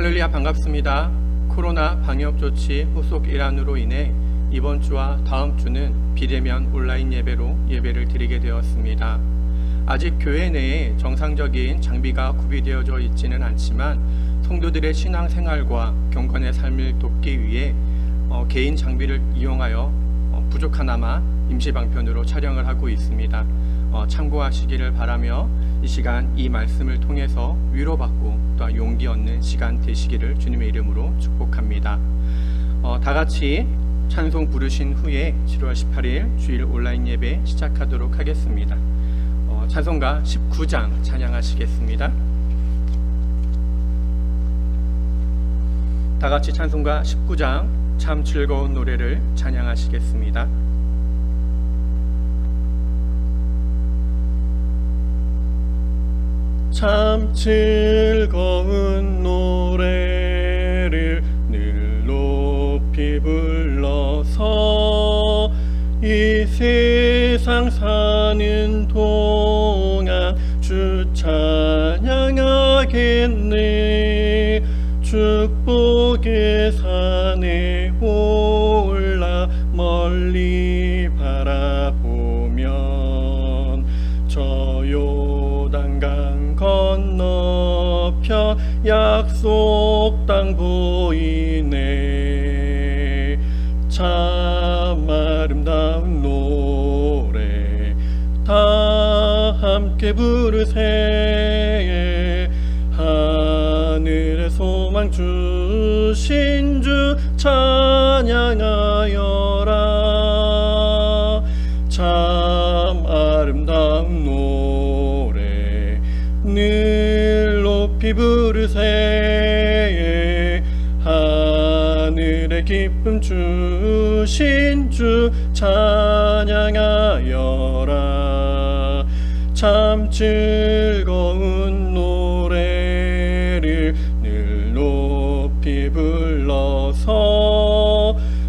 할렐루야, 반갑습니다. 코로나 방역 조치 후속 일환으로 인해 이번 주와 다음 주는 비대면 온라인 예배로 예배를 드리게 되었습니다. 아직 교회 내에 정상적인 장비가 구비되어져 있지는 않지만 성도들의 신앙생활과 경건의 삶을 돕기 위해 개인 장비를 이용하여 부족하나마 임시방편으로 촬영을 하고 있습니다. 참고하시기를 바라며 이 시간 이 말씀을 통해서 위로받고 또 용기 얻는 시간 되시기를 주님의 이름으로 축복합니다. 다 같이 찬송 부르신 후에 7월 18일 주일 온라인 예배 시작하도록 하겠습니다. 찬송가 19장 찬양하시겠습니다. 다 같이 찬송가 19장 참 즐거운 노래를 찬양하시겠습니다. 참 즐거운 노래를 늘 높이 불러서 이 세상 사는 동안 주 찬양하겠네. 축복의 산에 올라 멀리 바라보면 저 요단강 건너편 약속 땅 보이네. 참 아름다운 노래 다 함께 부르세. 하늘의 소망 주신 주 찬양하여라. 참 아름다운 노래 늘 높이 부르세. 하늘의 기쁨 주신 주 찬양하여라. 참 즐거운 노래를 늘 높이 불러서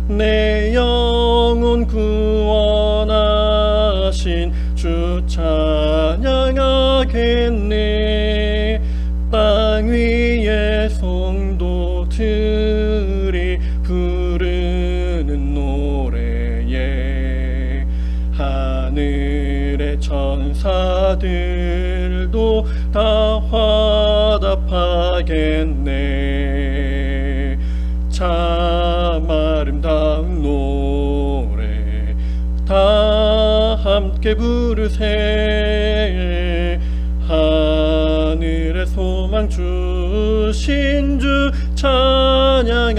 내 영혼 구원하신 주 찬양하겠네. 땅 위의 성도들이 부르는 노래에 하늘의 천사들도 다 화답하겠네. 참 아름다운 노래 다 함께 부르세. 하늘의 소망 주신 주 찬양하여라.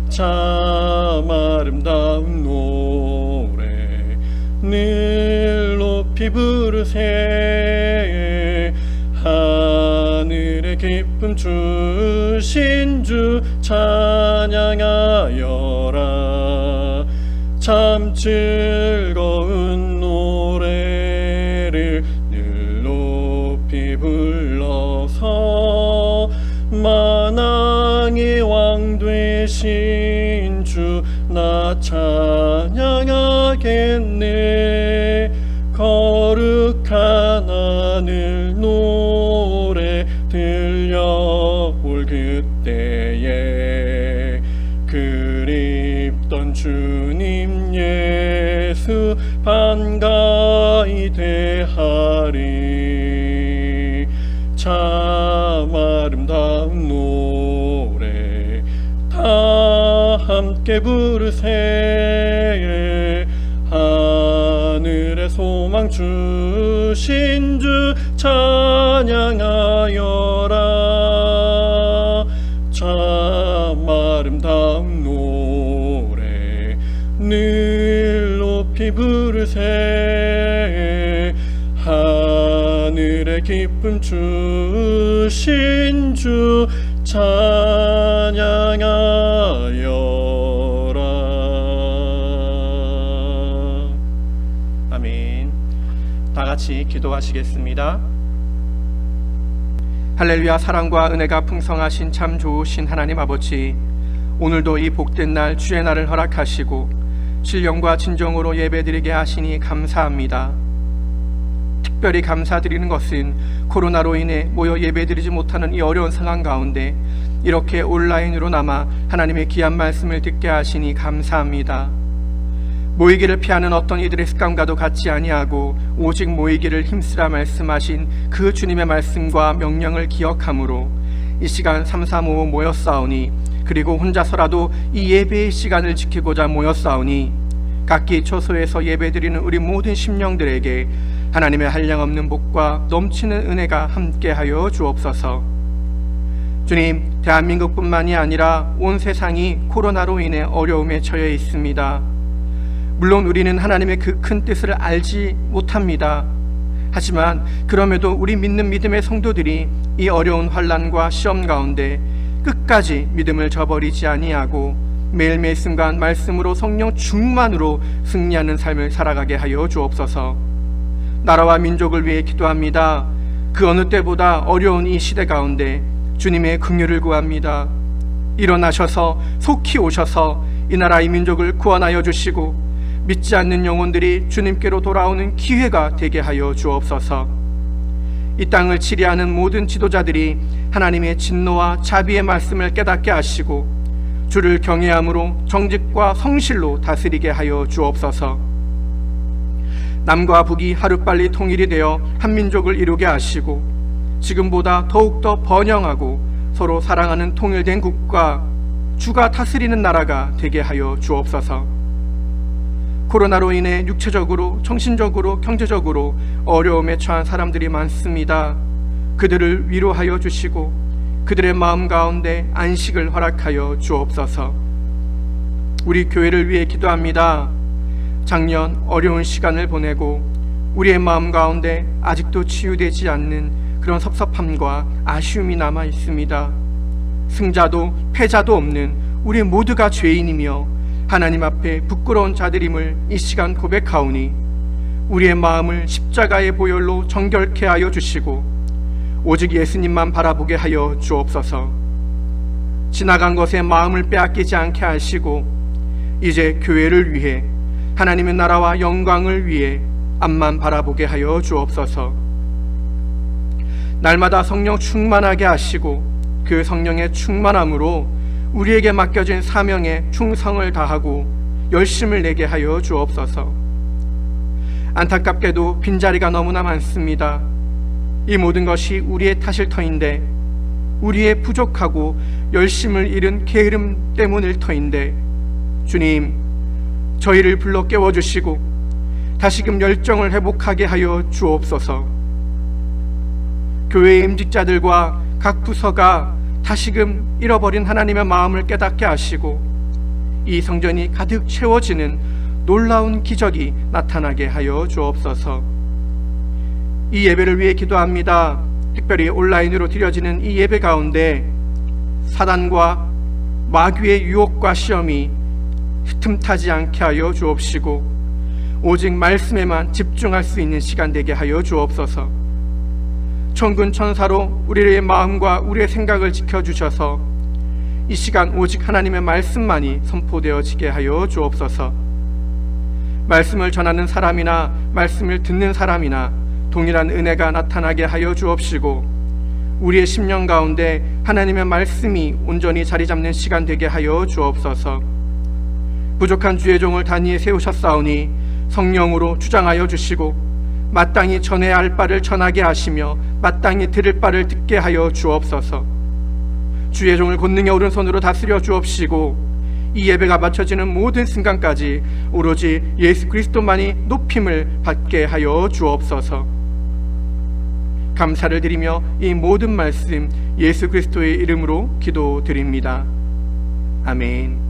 참 아름다운 노래 늘 높이 부르세. 하늘의 기쁨 주신 주 찬양하여라. 참 즐거운 노래를 늘 높이 불러서 만왕의 왕 되신 주 나 찬양하겠네. 거룩한 하늘 노래 들려올 그때에 그립던 주님 예수 반가이 대하리. 참 아름다운 노래 다 함께 부르세. 하늘의 소망 주신 주 찬양하여라. 참 아름다운 노래 늘 높이 부르세. 하늘의 기쁨 주신 주 찬양하여라. 아멘. 다 같이 기도하시겠습니다. 할렐루야. 사랑과 은혜가 풍성하신 참 좋으신 하나님 아버지, 오늘도 이 복된 날 주의 날을 허락하시고 신령과 진정으로 예배드리게 하시니 감사합니다. 특별히 감사드리는 것은 코로나로 인해 모여 예배드리지 못하는 이 어려운 상황 가운데 이렇게 온라인으로나마 하나님의 귀한 말씀을 듣게 하시니 감사합니다. 모이기를 피하는 어떤 이들의 습관과도 같지 아니하고 오직 모이기를 힘쓰라 말씀하신 그 주님의 말씀과 명령을 기억함으로 이 시간 335 모였사오니, 그리고 혼자서라도 이 예배의 시간을 지키고자 모였사오니 각기 처소에서 예배드리는 우리 모든 심령들에게 하나님의 한량없는 복과 넘치는 은혜가 함께하여 주옵소서. 주님, 대한민국뿐만이 아니라 온 세상이 코로나로 인해 어려움에 처해 있습니다. 물론 우리는 하나님의 그 큰 뜻을 알지 못합니다. 하지만 그럼에도 우리 믿는 믿음의 성도들이 이 어려운 환난과 시험 가운데 끝까지 믿음을 저버리지 아니하고 매일매일 순간 말씀으로 성령 충만으로 승리하는 삶을 살아가게 하여 주옵소서. 나라와 민족을 위해 기도합니다. 그 어느 때보다 어려운 이 시대 가운데 주님의 긍휼을 구합니다. 일어나셔서 속히 오셔서 이 나라 이 민족을 구원하여 주시고 믿지 않는 영혼들이 주님께로 돌아오는 기회가 되게 하여 주옵소서. 이 땅을 치리하는 모든 지도자들이 하나님의 진노와 자비의 말씀을 깨닫게 하시고 주를 경외함으로 정직과 성실로 다스리게 하여 주옵소서. 남과 북이 하루빨리 통일이 되어 한민족을 이루게 하시고 지금보다 더욱더 번영하고 서로 사랑하는 통일된 국가, 주가 다스리는 나라가 되게 하여 주옵소서. 코로나로 인해 육체적으로, 정신적으로, 경제적으로 어려움에 처한 사람들이 많습니다. 그들을 위로하여 주시고 그들의 마음 가운데 안식을 허락하여 주옵소서. 우리 교회를 위해 기도합니다. 작년 어려운 시간을 보내고 우리의 마음 가운데 아직도 치유되지 않는 그런 섭섭함과 아쉬움이 남아 있습니다. 승자도 패자도 없는 우리 모두가 죄인이며 하나님 앞에 부끄러운 자들임을 이 시간 고백하오니 우리의 마음을 십자가의 보혈로 정결케 하여 주시고 오직 예수님만 바라보게 하여 주옵소서. 지나간 것에 마음을 빼앗기지 않게 하시고 이제 교회를 위해 하나님의 나라와 영광을 위해 앞만 바라보게 하여 주옵소서. 날마다 성령 충만하게 하시고 그 성령의 충만함으로 우리에게 맡겨진 사명에 충성을 다하고 열심을 내게 하여 주옵소서. 안타깝게도 빈자리가 너무나 많습니다. 이 모든 것이 우리의 탓일 터인데, 우리의 부족하고 열심을 잃은 게으름 때문일 터인데, 주님, 저희를 불러 깨워주시고 다시금 열정을 회복하게 하여 주옵소서. 교회의 임직자들과 각 부서가 다시금 잃어버린 하나님의 마음을 깨닫게 하시고 이 성전이 가득 채워지는 놀라운 기적이 나타나게 하여 주옵소서. 이 예배를 위해 기도합니다. 특별히 온라인으로 드려지는 이 예배 가운데 사단과 마귀의 유혹과 시험이 틈타지 않게 하여 주옵시고 오직 말씀에만 집중할 수 있는 시간 되게 하여 주옵소서. 천군 천사로 우리의 마음과 우리의 생각을 지켜주셔서 이 시간 오직 하나님의 말씀만이 선포되어지게 하여 주옵소서. 말씀을 전하는 사람이나 말씀을 듣는 사람이나 동일한 은혜가 나타나게 하여 주옵시고 우리의 심령 가운데 하나님의 말씀이 온전히 자리 잡는 시간 되게 하여 주옵소서. 부족한 주의 종을 단위에 세우셨사오니 성령으로 주장하여 주시고 마땅히 전해야 할 바를 전하게 하시며 마땅히 들을 바를 듣게 하여 주옵소서. 주의 종을 권능의 오른손으로 다스려 주옵시고 이 예배가 마쳐지는 모든 순간까지 오로지 예수 그리스도만이 높임을 받게 하여 주옵소서. 감사를 드리며 이 모든 말씀 예수 그리스도의 이름으로 기도드립니다. 아멘.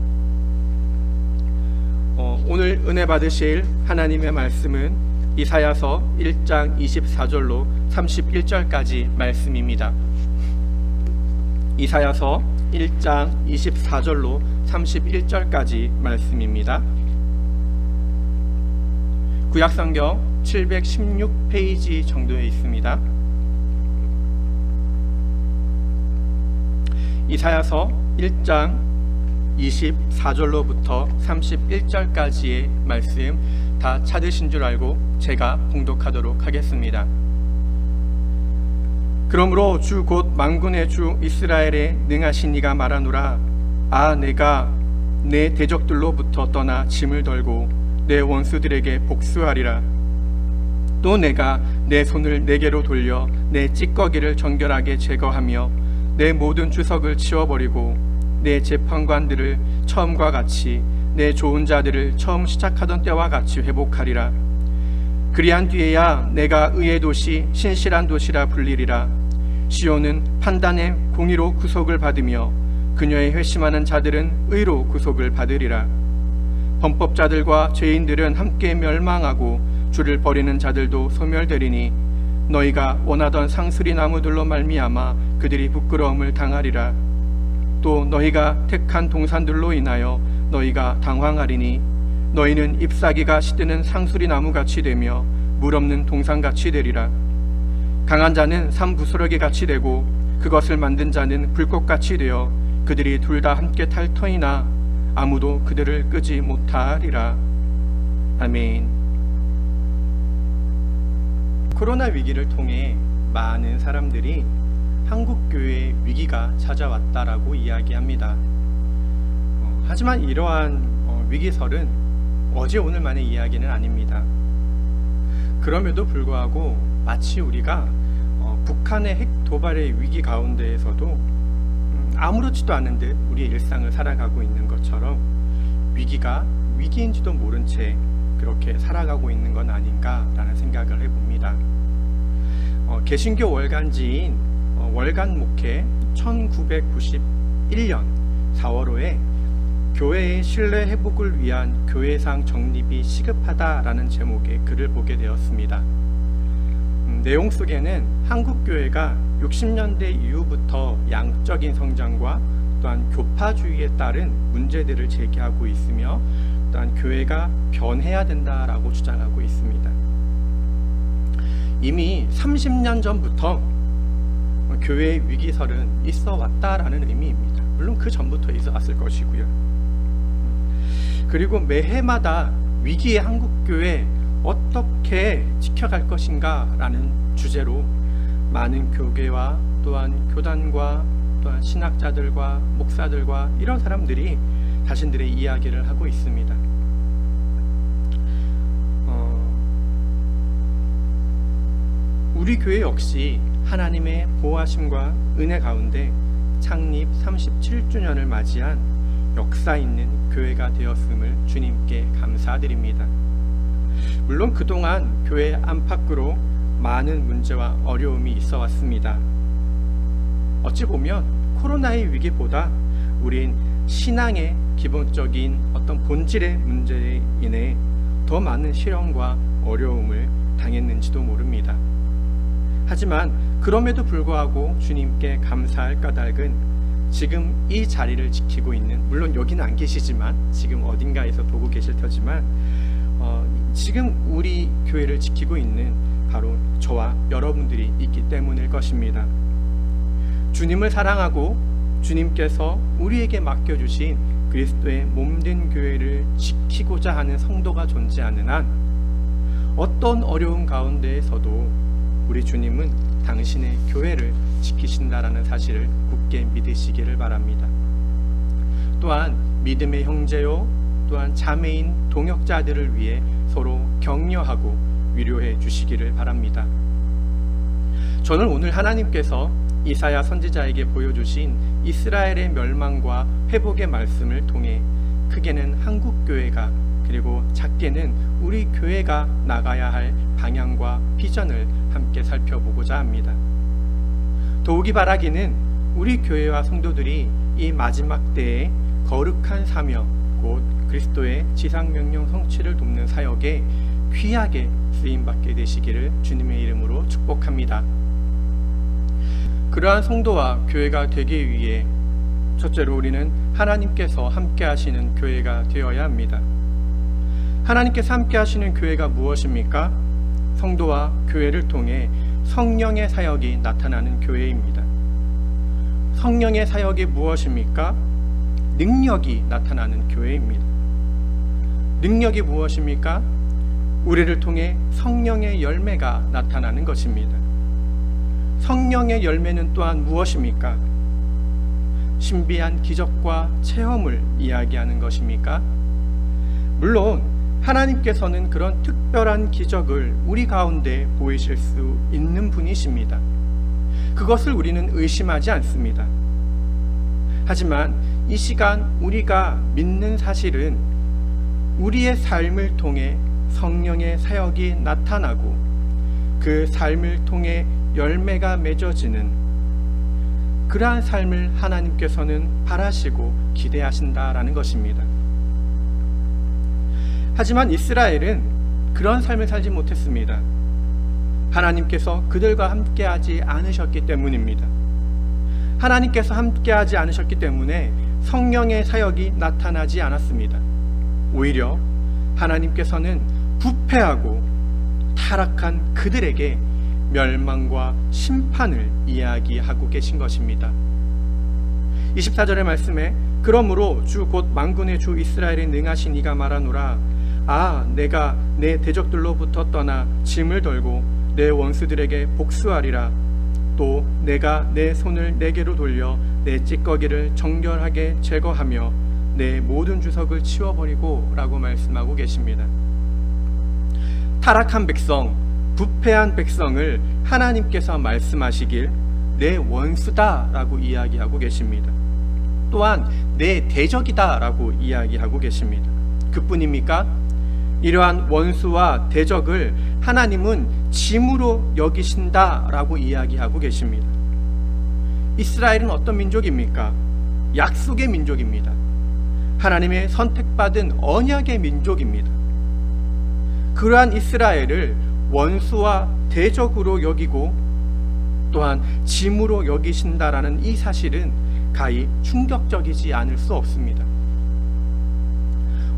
오늘 은혜 받으실 하나님의 말씀은 이사야서 1장 24절로 31절까지 말씀입니다. 이사야서 1장 24절로 31절까지 말씀입니다. 구약성경 716페이지 정도에 있습니다. 이사야서 1장 24절로부터 31절까지의 말씀 다 찾으신 줄 알고 제가 봉독하도록 하겠습니다. 그러므로 주 곧 만군의 주 이스라엘의 능하신 이가 말하노라. 내가 내 대적들로부터 떠나 짐을 덜고 내 원수들에게 복수하리라. 또 내가 내 손을 내게로 돌려 내 찌꺼기를 정결하게 제거하며 내 모든 주석을 치워버리고 내 재판관들을 처음과 같이 내 좋은 자들을 처음 시작하던 때와 같이 회복하리라. 그리한 뒤에야 내가 의의 도시 신실한 도시라 불리리라. 시온은 판단의 공의로 구속을 받으며 그녀의 회심하는 자들은 의로 구속을 받으리라. 범법자들과 죄인들은 함께 멸망하고 주를 버리는 자들도 소멸되리니 너희가 원하던 상수리 나무들로 말미암아 그들이 부끄러움을 당하리라. 또 너희가 택한 동산들로 인하여 너희가 당황하리니 너희는 잎사귀가 시드는 상수리 나무같이 되며 물 없는 동산같이 되리라. 강한 자는 산 부스러기 같이 되고 그것을 만든 자는 불꽃같이 되어 그들이 둘 다 함께 탈 터이나 아무도 그들을 끄지 못하리라. 아멘. 코로나 위기를 통해 많은 사람들이 한국교회에 위기가 찾아왔다라고 이야기합니다. 하지만 이러한 위기설은 어제 오늘만의 이야기는 아닙니다. 그럼에도 불구하고 마치 우리가 북한의 핵 도발의 위기 가운데에서도 아무렇지도 않은 듯 우리의 일상을 살아가고 있는 것처럼 위기가 위기인지도 모른 채 그렇게 살아가고 있는 건 아닌가라는 생각을 해봅니다. 개신교 월간지인 월간 목회 1991년 4월호에 교회의 신뢰 회복을 위한 교회상 정립이 시급하다라는 제목의 글을 보게 되었습니다. 내용 속에는 한국교회가 60년대 이후부터 양적인 성장과 또한 교파주의에 따른 문제들을 제기하고 있으며 또한 교회가 변해야 된다라고 주장하고 있습니다. 이미 30년 전부터 교회의 위기설은 있어 왔다라는 의미입니다. 물론 그 전부터 있어 왔을 것이고요. 그리고 매해마다 위기의 한국교회 어떻게 지켜갈 것인가 라는 주제로 많은 교계와 또한 교단과 또한 신학자들과 목사들과 이런 사람들이 자신들의 이야기를 하고 있습니다. 우리 교회 역시 하나님의 보호하심과 은혜 가운데 창립 37주년을 맞이한 역사 있는 교회가 되었음을 주님께 감사드립니다. 물론 그동안 교회 안팎으로 많은 문제와 어려움이 있어 왔습니다. 어찌 보면 코로나의 위기보다 우린 신앙의 기본적인 어떤 본질의 문제에 인해 더 많은 시련과 어려움을 당했는지도 모릅니다. 하지만 그럼에도 불구하고 주님께 감사할 까닭은 지금 이 자리를 지키고 있는, 물론 여기는 안 계시지만 지금 어딘가에서 보고 계실 터지만 지금 우리 교회를 지키고 있는 바로 저와 여러분들이 있기 때문일 것입니다. 주님을 사랑하고 주님께서 우리에게 맡겨주신 그리스도의 몸된 교회를 지키고자 하는 성도가 존재하는 한 어떤 어려움 가운데에서도 우리 주님은 당신의 교회를 지키신다라는 사실을 굳게 믿으시기를 바랍니다. 또한 믿음의 형제요 또한 자매인 동역자들을 위해 서로 격려하고 위로해 주시기를 바랍니다. 저는 오늘 하나님께서 이사야 선지자에게 보여주신 이스라엘의 멸망과 회복의 말씀을 통해 크게는 한국교회가 그리고 작게는 우리 교회가 나가야 할 방향과 비전을 함께 살펴보고자 합니다. 더욱이 바라기는 우리 교회와 성도들이 이 마지막 때에 거룩한 사명, 곧 그리스도의 지상명령 성취를 돕는 사역에 귀하게 쓰임받게 되시기를 주님의 이름으로 축복합니다. 그러한 성도와 교회가 되기 위해 첫째로 우리는 하나님께서 함께 하시는 교회가 되어야 합니다. 하나님께서 함께 하시는 교회가 무엇입니까? 성도와 교회를 통해 성령의 사역이 나타나는 교회입니다. 성령의 사역이 무엇입니까? 능력이 나타나는 교회입니다. 능력이 무엇입니까? 우리를 통해 성령의 열매가 나타나는 것입니다. 성령의 열매는 또한 무엇입니까? 신비한 기적과 체험을 이야기하는 것입니까? 물론 하나님께서는 그런 특별한 기적을 우리 가운데 보이실 수 있는 분이십니다. 그것을 우리는 의심하지 않습니다. 하지만 이 시간 우리가 믿는 사실은 우리의 삶을 통해 성령의 사역이 나타나고 그 삶을 통해 열매가 맺어지는 그러한 삶을 하나님께서는 바라시고 기대하신다라는 것입니다. 하지만 이스라엘은 그런 삶을 살지 못했습니다. 하나님께서 그들과 함께하지 않으셨기 때문입니다. 하나님께서 함께하지 않으셨기 때문에 성령의 사역이 나타나지 않았습니다. 오히려 하나님께서는 부패하고 타락한 그들에게 멸망과 심판을 이야기하고 계신 것입니다. 24절의 말씀에 그러므로 주 곧 만군의 주 이스라엘의 능하신 이가 말하노라. 내가 내 대적들로부터 떠나 짐을 덜고 내 원수들에게 복수하리라. 또 내가 내 손을 내게로 돌려 내 찌꺼기를 정결하게 제거하며 내 모든 주석을 치워버리고 라고 말씀하고 계십니다. 타락한 백성, 부패한 백성을 하나님께서 말씀하시길 내 원수다 라고 이야기하고 계십니다. 또한 내 대적이다 라고 이야기하고 계십니다. 그뿐입니까? 이러한 원수와 대적을 하나님은 짐으로 여기신다 라고 이야기하고 계십니다. 이스라엘은 어떤 민족입니까? 약속의 민족입니다. 하나님의 선택받은 언약의 민족입니다. 그러한 이스라엘을 원수와 대적으로 여기고 또한 짐으로 여기신다라는 이 사실은 가히 충격적이지 않을 수 없습니다.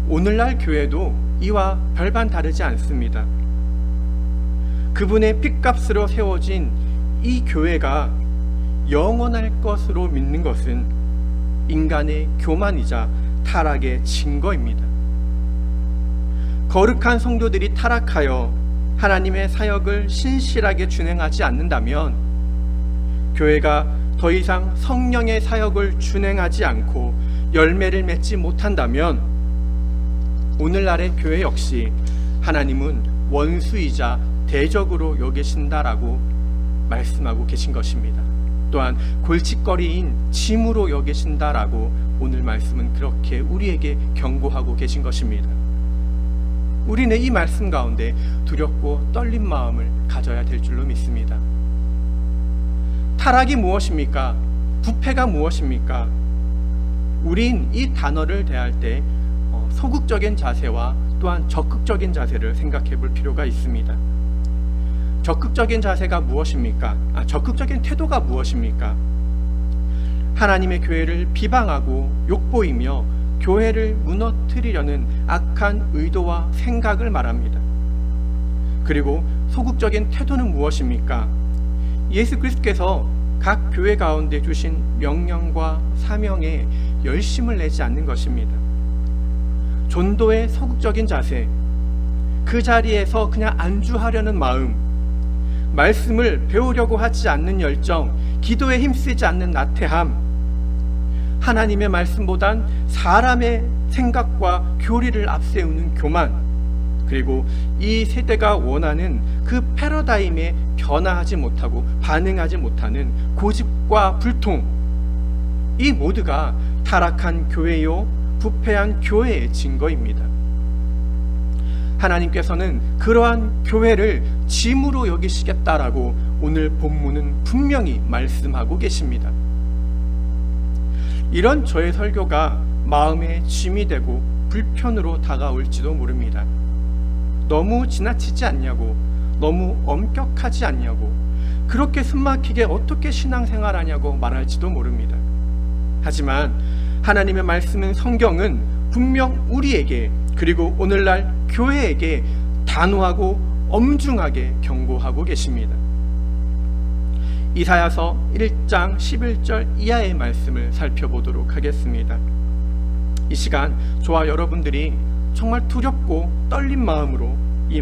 오늘날 교회도 이와 별반 다르지 않습니다. 그분의 핏값으로 세워진 이 교회가 영원할 것으로 믿는 것은 인간의 교만이자 타락의 증거입니다. 거룩한 성도들이 타락하여 하나님의 사역을 신실하게 준행하지 않는다면 교회가 더 이상 성령의 사역을 준행하지 않고 열매를 맺지 못한다면 오늘날의 교회 역시 하나님은 원수이자 대적으로 여기신다라고 말씀하고 계신 것입니다. 또한 골칫거리인 짐으로 여기신다라고 오늘 말씀은 그렇게 우리에게 경고하고 계신 것입니다. 우리는 이 말씀 가운데 두렵고 떨린 마음을 가져야 될 줄로 믿습니다. 타락이 무엇입니까? 부패가 무엇입니까? 우린 이 단어를 대할 때 소극적인 자세와 또한 적극적인 자세를 생각해 볼 필요가 있습니다. 적극적인 자세가 무엇입니까? 적극적인 태도가 무엇입니까? 하나님의 교회를 비방하고 욕보이며 교회를 무너뜨리려는 악한 의도와 생각을 말합니다. 그리고 소극적인 태도는 무엇입니까? 예수 그리스도께서 각 교회 가운데 주신 명령과 사명에 열심을 내지 않는 것입니다. 전도의 소극적인 자세, 그 자리에서 그냥 안주하려는 마음, 말씀을 배우려고 하지 않는 열정, 기도에 힘쓰지 않는 나태함, 하나님의 말씀보단 사람의 생각과 교리를 앞세우는 교만, 그리고 이 세대가 원하는 그 패러다임에 변화하지 못하고 반응하지 못하는 고집과 불통, 이 모두가 타락한 교회요 부패한 교회의 증거입니다. 하나님께서는 그러한 교회를 짐으로 여기시겠다라고 오늘 본문은 분명히 말씀하고 계십니다. 이런 저의 설교가 마음의 짐이 되고 불편으로 다가올지도 모릅니다. 너무 지나치지 않냐고, 너무 엄격하지 않냐고, 그렇게 숨막히게 어떻게 신앙생활하냐고 말할지도 모릅니다. 하지만 하나님의 말씀은, 성경은 분명 우리에게, 그리고 오늘날 교회에게 단호하고 엄중하게 경고하고 계십니다. 이사야서 1장 11절 이하의 말씀을 살펴보도록 하겠습니다. 이 시간 저와 여러분들이 정말 두렵고 떨린 마음으로 이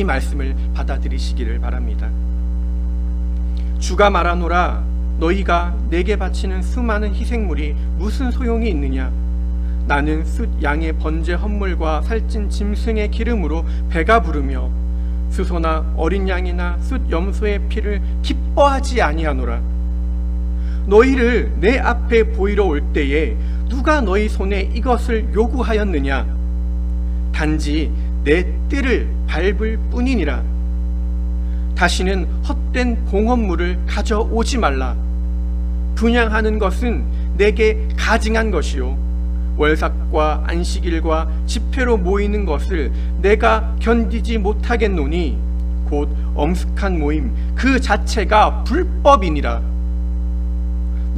말씀을 받아들이시기를 바랍니다. 주가 말하노라, 너희가 내게 바치는 수많은 희생물이 무슨 소용이 있느냐? 나는 숫 양의 번제 헌물과 살찐 짐승의 기름으로 배가 부르며 수소나 어린 양이나 숫 염소의 피를 기뻐하지 아니하노라. 너희를 내 앞에 보이러 올 때에 누가 너희 손에 이것을 요구하였느냐? 단지 내 뜰을 밟을 뿐이니라. 다시는 헛된 봉헌물을 가져오지 말라. 분향하는 것은 내게 가증한 것이요, 월삭과 안식일과 집회로 모이는 것을 내가 견디지 못하겠노니 곧 엄숙한 모임 그 자체가 불법이니라.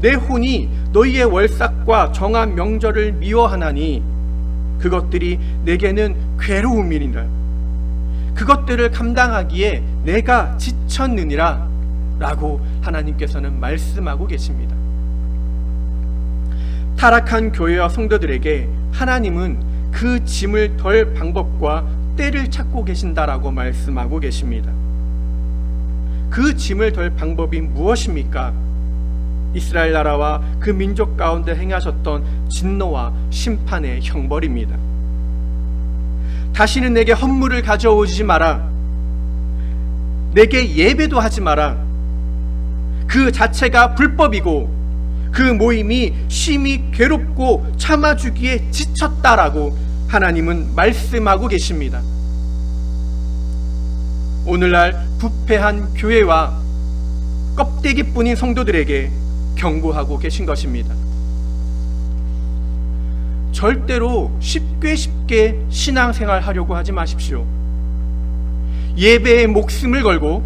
내 혼이 너희의 월삭과 정한 명절을 미워하나니 그것들이 내게는 괴로움이니라. 그것들을 감당하기에 내가 지쳤느니라 라고 하나님께서는 말씀하고 계십니다. 타락한 교회와 성도들에게 하나님은 그 짐을 덜 방법과 때를 찾고 계신다라고 말씀하고 계십니다. 그 짐을 덜 방법이 무엇입니까? 이스라엘 나라와 그 민족 가운데 행하셨던 진노와 심판의 형벌입니다. 다시는 내게 헌물을 가져오지 마라. 내게 예배도 하지 마라. 그 자체가 불법이고 그 모임이 심히 괴롭고 참아주기에 지쳤다라고 하나님은 말씀하고 계십니다. 오늘날 부패한 교회와 껍데기뿐인 성도들에게 경고하고 계신 것입니다. 절대로 쉽게 신앙생활 하려고 하지 마십시오. 예배에 목숨을 걸고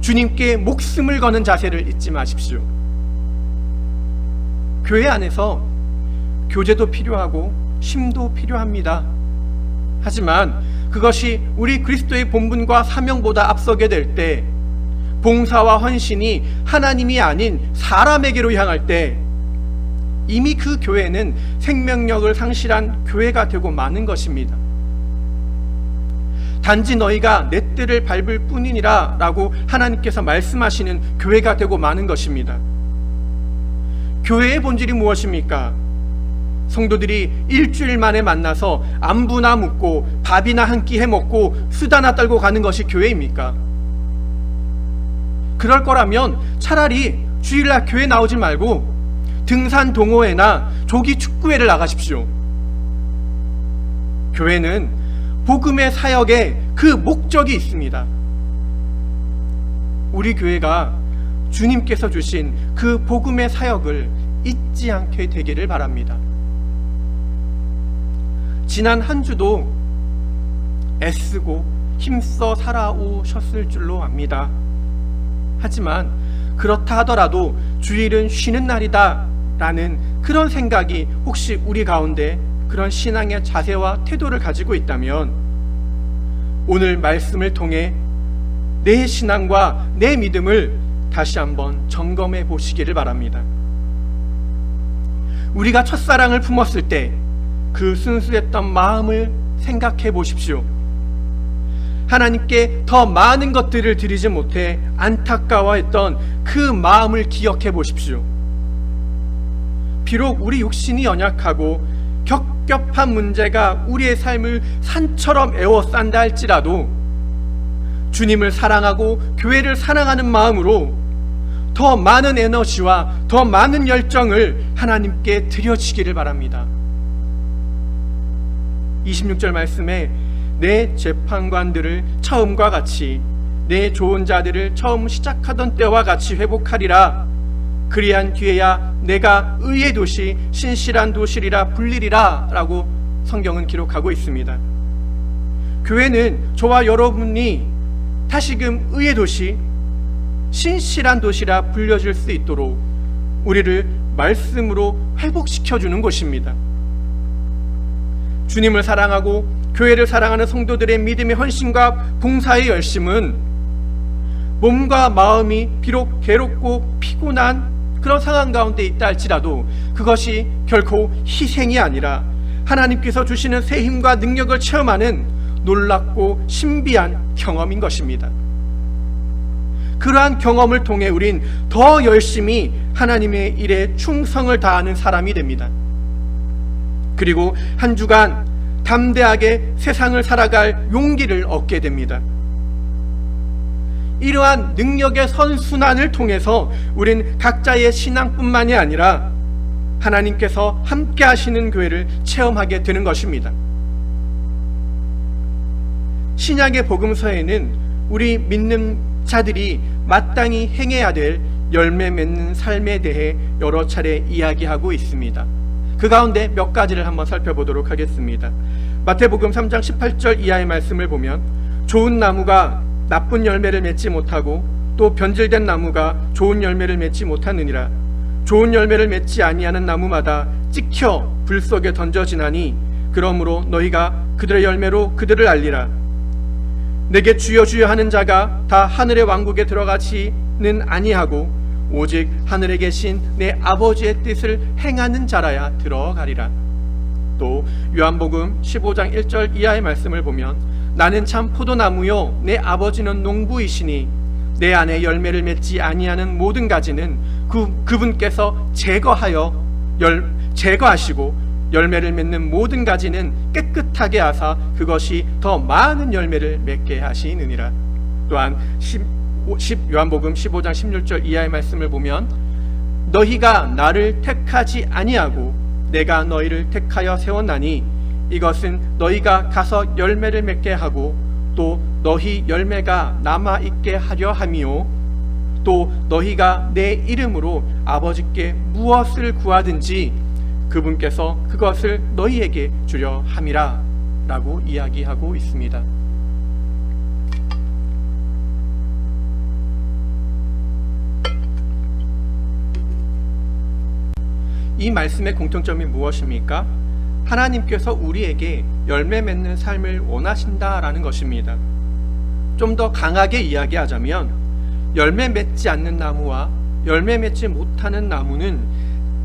주님께 목숨을 거는 자세를 잊지 마십시오. 교회 안에서 교제도 필요하고 쉼도 필요합니다. 하지만 그것이 우리 그리스도의 본분과 사명보다 앞서게 될 때, 봉사와 헌신이 하나님이 아닌 사람에게로 향할 때 이미 그 교회는 생명력을 상실한 교회가 되고 마는 것입니다. 단지 너희가 내 뜰을 밟을 뿐이니라 라고 하나님께서 말씀하시는 교회가 되고 마는 것입니다. 교회의 본질이 무엇입니까? 성도들이 일주일 만에 만나서 안부나 묻고 밥이나 한 끼 해먹고 수다나 떨고 가는 것이 교회입니까? 그럴 거라면 차라리 주일날 교회 나오지 말고 등산 동호회나 조기 축구회를 나가십시오. 교회는 복음의 사역에 그 목적이 있습니다. 우리 교회가 주님께서 주신 그 복음의 사역을 잊지 않게 되기를 바랍니다. 지난 한 주도 애쓰고 힘써 살아오셨을 줄로 압니다. 하지만 그렇다 하더라도 주일은 쉬는 날이다 라는 그런 생각이 혹시 우리 가운데 그런 신앙의 자세와 태도를 가지고 있다면 오늘 말씀을 통해 내 신앙과 내 믿음을 다시 한번 점검해 보시기를 바랍니다. 우리가 첫사랑을 품었을 때 그 순수했던 마음을 생각해 보십시오. 하나님께 더 많은 것들을 드리지 못해 안타까워했던 그 마음을 기억해 보십시오. 비록 우리 육신이 연약하고 겹겹한 문제가 우리의 삶을 산처럼 에워싼다 할지라도 주님을 사랑하고 교회를 사랑하는 마음으로 더 많은 에너지와 더 많은 열정을 하나님께 드려지기를 바랍니다. 26절 말씀에 내 재판관들을 처음과 같이 내 좋은 자들을 처음 시작하던 때와 같이 회복하리라. 그리한 뒤에야 내가 의의 도시 신실한 도시리라 불리리라 라고 성경은 기록하고 있습니다. 교회는 저와 여러분이 다시금 의의 도시 신실한 도시라 불려질 수 있도록 우리를 말씀으로 회복시켜주는 곳입니다. 주님을 사랑하고 교회를 사랑하는 성도들의 믿음의 헌신과 봉사의 열심은 몸과 마음이 비록 괴롭고 피곤한 그런 상황 가운데 있다 할지라도 그것이 결코 희생이 아니라 하나님께서 주시는 새 힘과 능력을 체험하는 놀랍고 신비한 경험인 것입니다. 그러한 경험을 통해 우린 더 열심히 하나님의 일에 충성을 다하는 사람이 됩니다. 그리고 한 주간 담대하게 세상을 살아갈 용기를 얻게 됩니다. 이러한 능력의 선순환을 통해서 우린 각자의 신앙뿐만이 아니라 하나님께서 함께 하시는 교회를 체험하게 되는 것입니다. 신약의 복음서에는 우리 믿는 자들이 마땅히 행해야 될 열매 맺는 삶에 대해 여러 차례 이야기하고 있습니다. 그 가운데 몇 가지를 한번 살펴보도록 하겠습니다. 마태복음 3장 18절 이하의 말씀을 보면 좋은 나무가 나쁜 열매를 맺지 못하고 또 변질된 나무가 좋은 열매를 맺지 못하느니라. 좋은 열매를 맺지 아니하는 나무마다 찍혀 불 속에 던져지나니 그러므로 너희가 그들의 열매로 그들을 알리라. 내게 주여 주여 하는 자가 다 하늘의 왕국에 들어가지는 아니하고 오직 하늘에 계신 내 아버지의 뜻을 행하는 자라야 들어가리라. 또 요한복음 15장 1절 이하의 말씀을 보면 나는 참 포도나무요 내 아버지는 농부이시니 내 안에 열매를 맺지 아니하는 모든 가지는 그분께서 제거하시고 열매를 맺는 모든 가지는 깨끗하게 하사 그것이 더 많은 열매를 맺게 하시느니라. 또한 요한복음 15장 16절 이하의 말씀을 보면 너희가 나를 택하지 아니하고 내가 너희를 택하여 세웠나니 이것은 너희가 가서 열매를 맺게 하고 또 너희 열매가 남아있게 하려 함이요 또 너희가 내 이름으로 아버지께 무엇을 구하든지 그분께서 그것을 너희에게 주려 함이라 라고 이야기하고 있습니다. 이 말씀의 공통점이 무엇입니까? 하나님께서 우리에게 열매 맺는 삶을 원하신다라는 것입니다. 좀 더 강하게 이야기하자면 열매 맺지 않는 나무와 열매 맺지 못하는 나무는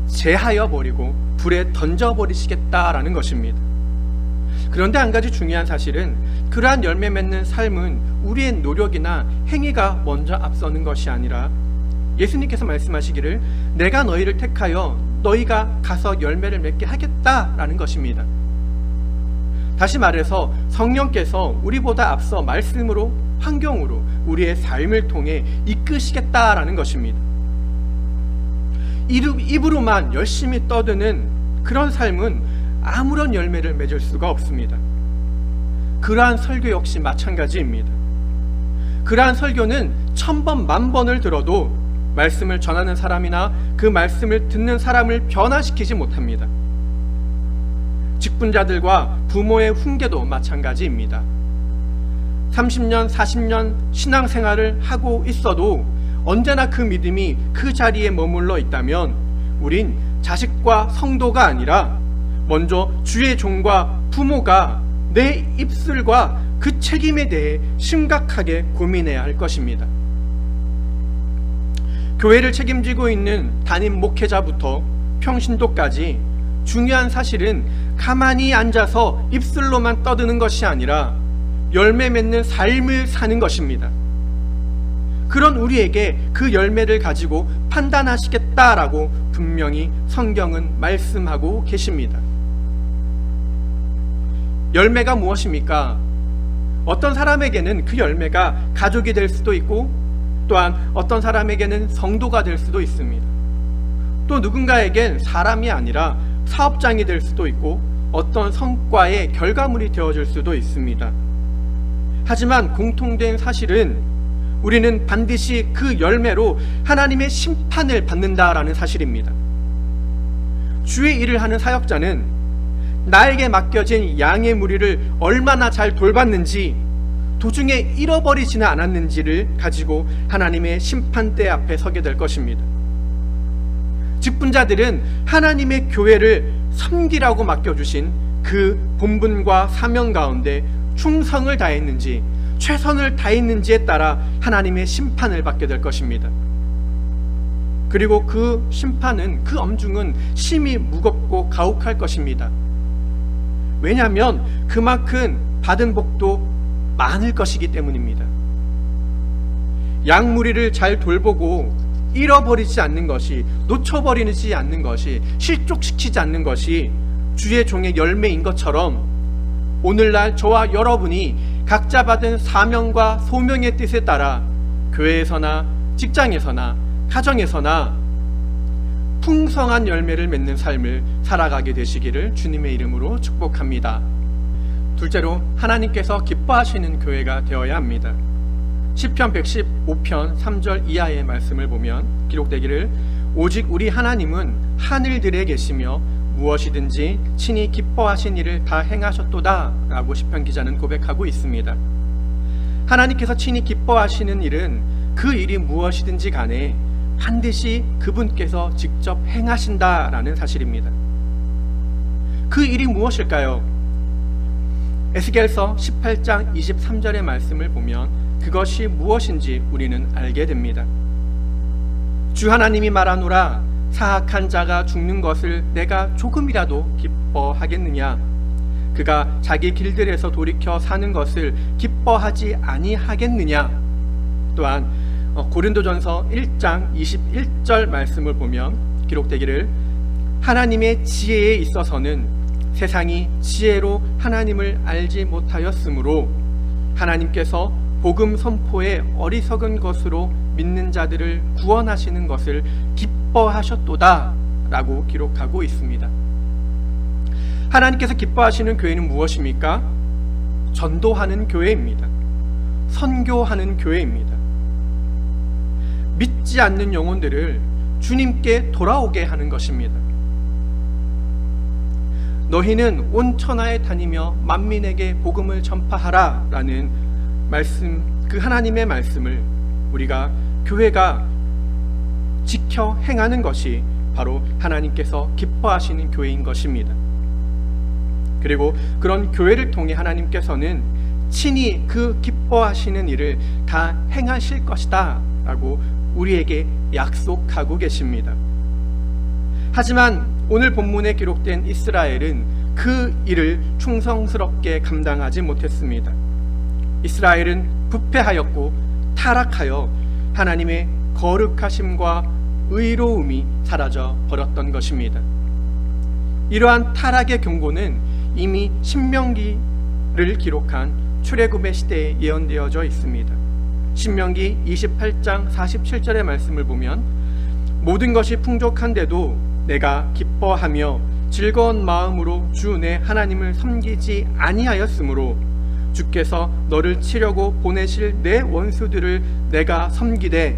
제하여 버리고 불에 던져버리시겠다라는 것입니다. 그런데 한 가지 중요한 사실은 그러한 열매 맺는 삶은 우리의 노력이나 행위가 먼저 앞서는 것이 아니라 예수님께서 말씀하시기를 내가 너희를 택하여 너희가 가서 열매를 맺게 하겠다라는 것입니다. 다시 말해서 성령께서 우리보다 앞서 말씀으로 환경으로 우리의 삶을 통해 이끄시겠다라는 것입니다. 입으로만 열심히 떠드는 그런 삶은 아무런 열매를 맺을 수가 없습니다. 그러한 설교 역시 마찬가지입니다. 그러한 설교는 1000번, 10,000번을 들어도 말씀을 전하는 사람이나 그 말씀을 듣는 사람을 변화시키지 못합니다. 직분자들과 부모의 훈계도 마찬가지입니다. 30년, 40년 신앙생활을 하고 있어도 언제나 그 믿음이 그 자리에 머물러 있다면 우린 자식과 성도가 아니라 먼저 주의 종과 부모가 내 입술과 그 책임에 대해 심각하게 고민해야 할 것입니다. 교회를 책임지고 있는 담임 목회자부터 평신도까지 중요한 사실은 가만히 앉아서 입술로만 떠드는 것이 아니라 열매 맺는 삶을 사는 것입니다. 그런 우리에게 그 열매를 가지고 판단하시겠다라고 분명히 성경은 말씀하고 계십니다. 열매가 무엇입니까? 어떤 사람에게는 그 열매가 가족이 될 수도 있고 또한 어떤 사람에게는 성도가 될 수도 있습니다. 또 누군가에겐 사람이 아니라 사업장이 될 수도 있고 어떤 성과의 결과물이 되어질 수도 있습니다. 하지만 공통된 사실은 우리는 반드시 그 열매로 하나님의 심판을 받는다라는 사실입니다. 주의 일을 하는 사역자는 나에게 맡겨진 양의 무리를 얼마나 잘 돌봤는지 도중에 잃어버리지는 않았는지를 가지고 하나님의 심판대 앞에 서게 될 것입니다. 직분자들은 하나님의 교회를 섬기라고 맡겨주신 그 본분과 사명 가운데 충성을 다했는지 최선을 다했는지에 따라 하나님의 심판을 받게 될 것입니다. 그리고 그 심판은 그 엄중은 심히 무겁고 가혹할 것입니다. 왜냐하면 그만큼 받은 복도 많을 것이기 때문입니다. 양무리를 잘 돌보고 잃어버리지 않는 것이, 놓쳐버리지 않는 것이, 실족시키지 않는 것이 주의 종의 열매인 것처럼 오늘날 저와 여러분이 각자 받은 사명과 소명의 뜻에 따라 교회에서나 직장에서나 가정에서나 풍성한 열매를 맺는 삶을 살아가게 되시기를 주님의 이름으로 축복합니다. 둘째로, 하나님께서 기뻐하시는 교회가 되어야 합니다. 시편 115편 3절 이하의 말씀을 보면 기록되기를, 오직 우리 하나님은 하늘들에 계시며 무엇이든지 친히 기뻐하신 일을 다 행하셨도다 라고 시편 기자는 고백하고 있습니다. 하나님께서 친히 기뻐하시는 일은 그 일이 무엇이든지 간에 반드시 그분께서 직접 행하신다라는 사실입니다. 그 일이 무엇일까요? 에스겔서 18장 23절의 말씀을 보면 그것이 무엇인지 우리는 알게 됩니다. 주 하나님이 말하노라, 사악한 자가 죽는 것을 내가 조금이라도 기뻐하겠느냐? 그가 자기 길들에서 돌이켜 사는 것을 기뻐하지 아니하겠느냐? 또한 고린도전서 1장 21절 말씀을 보면 기록되기를, 하나님의 지혜에 있어서는 세상이 지혜로 하나님을 알지 못하였으므로 하나님께서 복음 선포에 어리석은 것으로 믿는 자들을 구원하시는 것을 기뻐하셨도다 라고 기록하고 있습니다. 하나님께서 기뻐하시는 교회는 무엇입니까? 전도하는 교회입니다. 선교하는 교회입니다. 믿지 않는 영혼들을 주님께 돌아오게 하는 것입니다. 너희는 온 천하에 다니며 만민에게 복음을 전파하라 라는 말씀, 그 하나님의 말씀을 우리가 교회가 지켜 행하는 것이 바로 하나님께서 기뻐하시는 교회인 것입니다. 그리고 그런 교회를 통해 하나님께서는 친히 그 기뻐하시는 일을 다 행하실 것이다 라고 우리에게 약속하고 계십니다. 하지만 오늘 본문에 기록된 이스라엘은 그 일을 충성스럽게 감당하지 못했습니다. 이스라엘은 부패하였고 타락하여 하나님의 거룩하심과 의로움이 사라져 버렸던 것입니다. 이러한 타락의 경고는 이미 신명기를 기록한 출애굽의 시대에 예언되어져 있습니다. 신명기 28장 47절의 말씀을 보면, 모든 것이 풍족한데도 내가 기뻐하며 즐거운 마음으로 주 내 하나님을 섬기지 아니하였으므로 주께서 너를 치려고 보내실 내 원수들을 내가 섬기되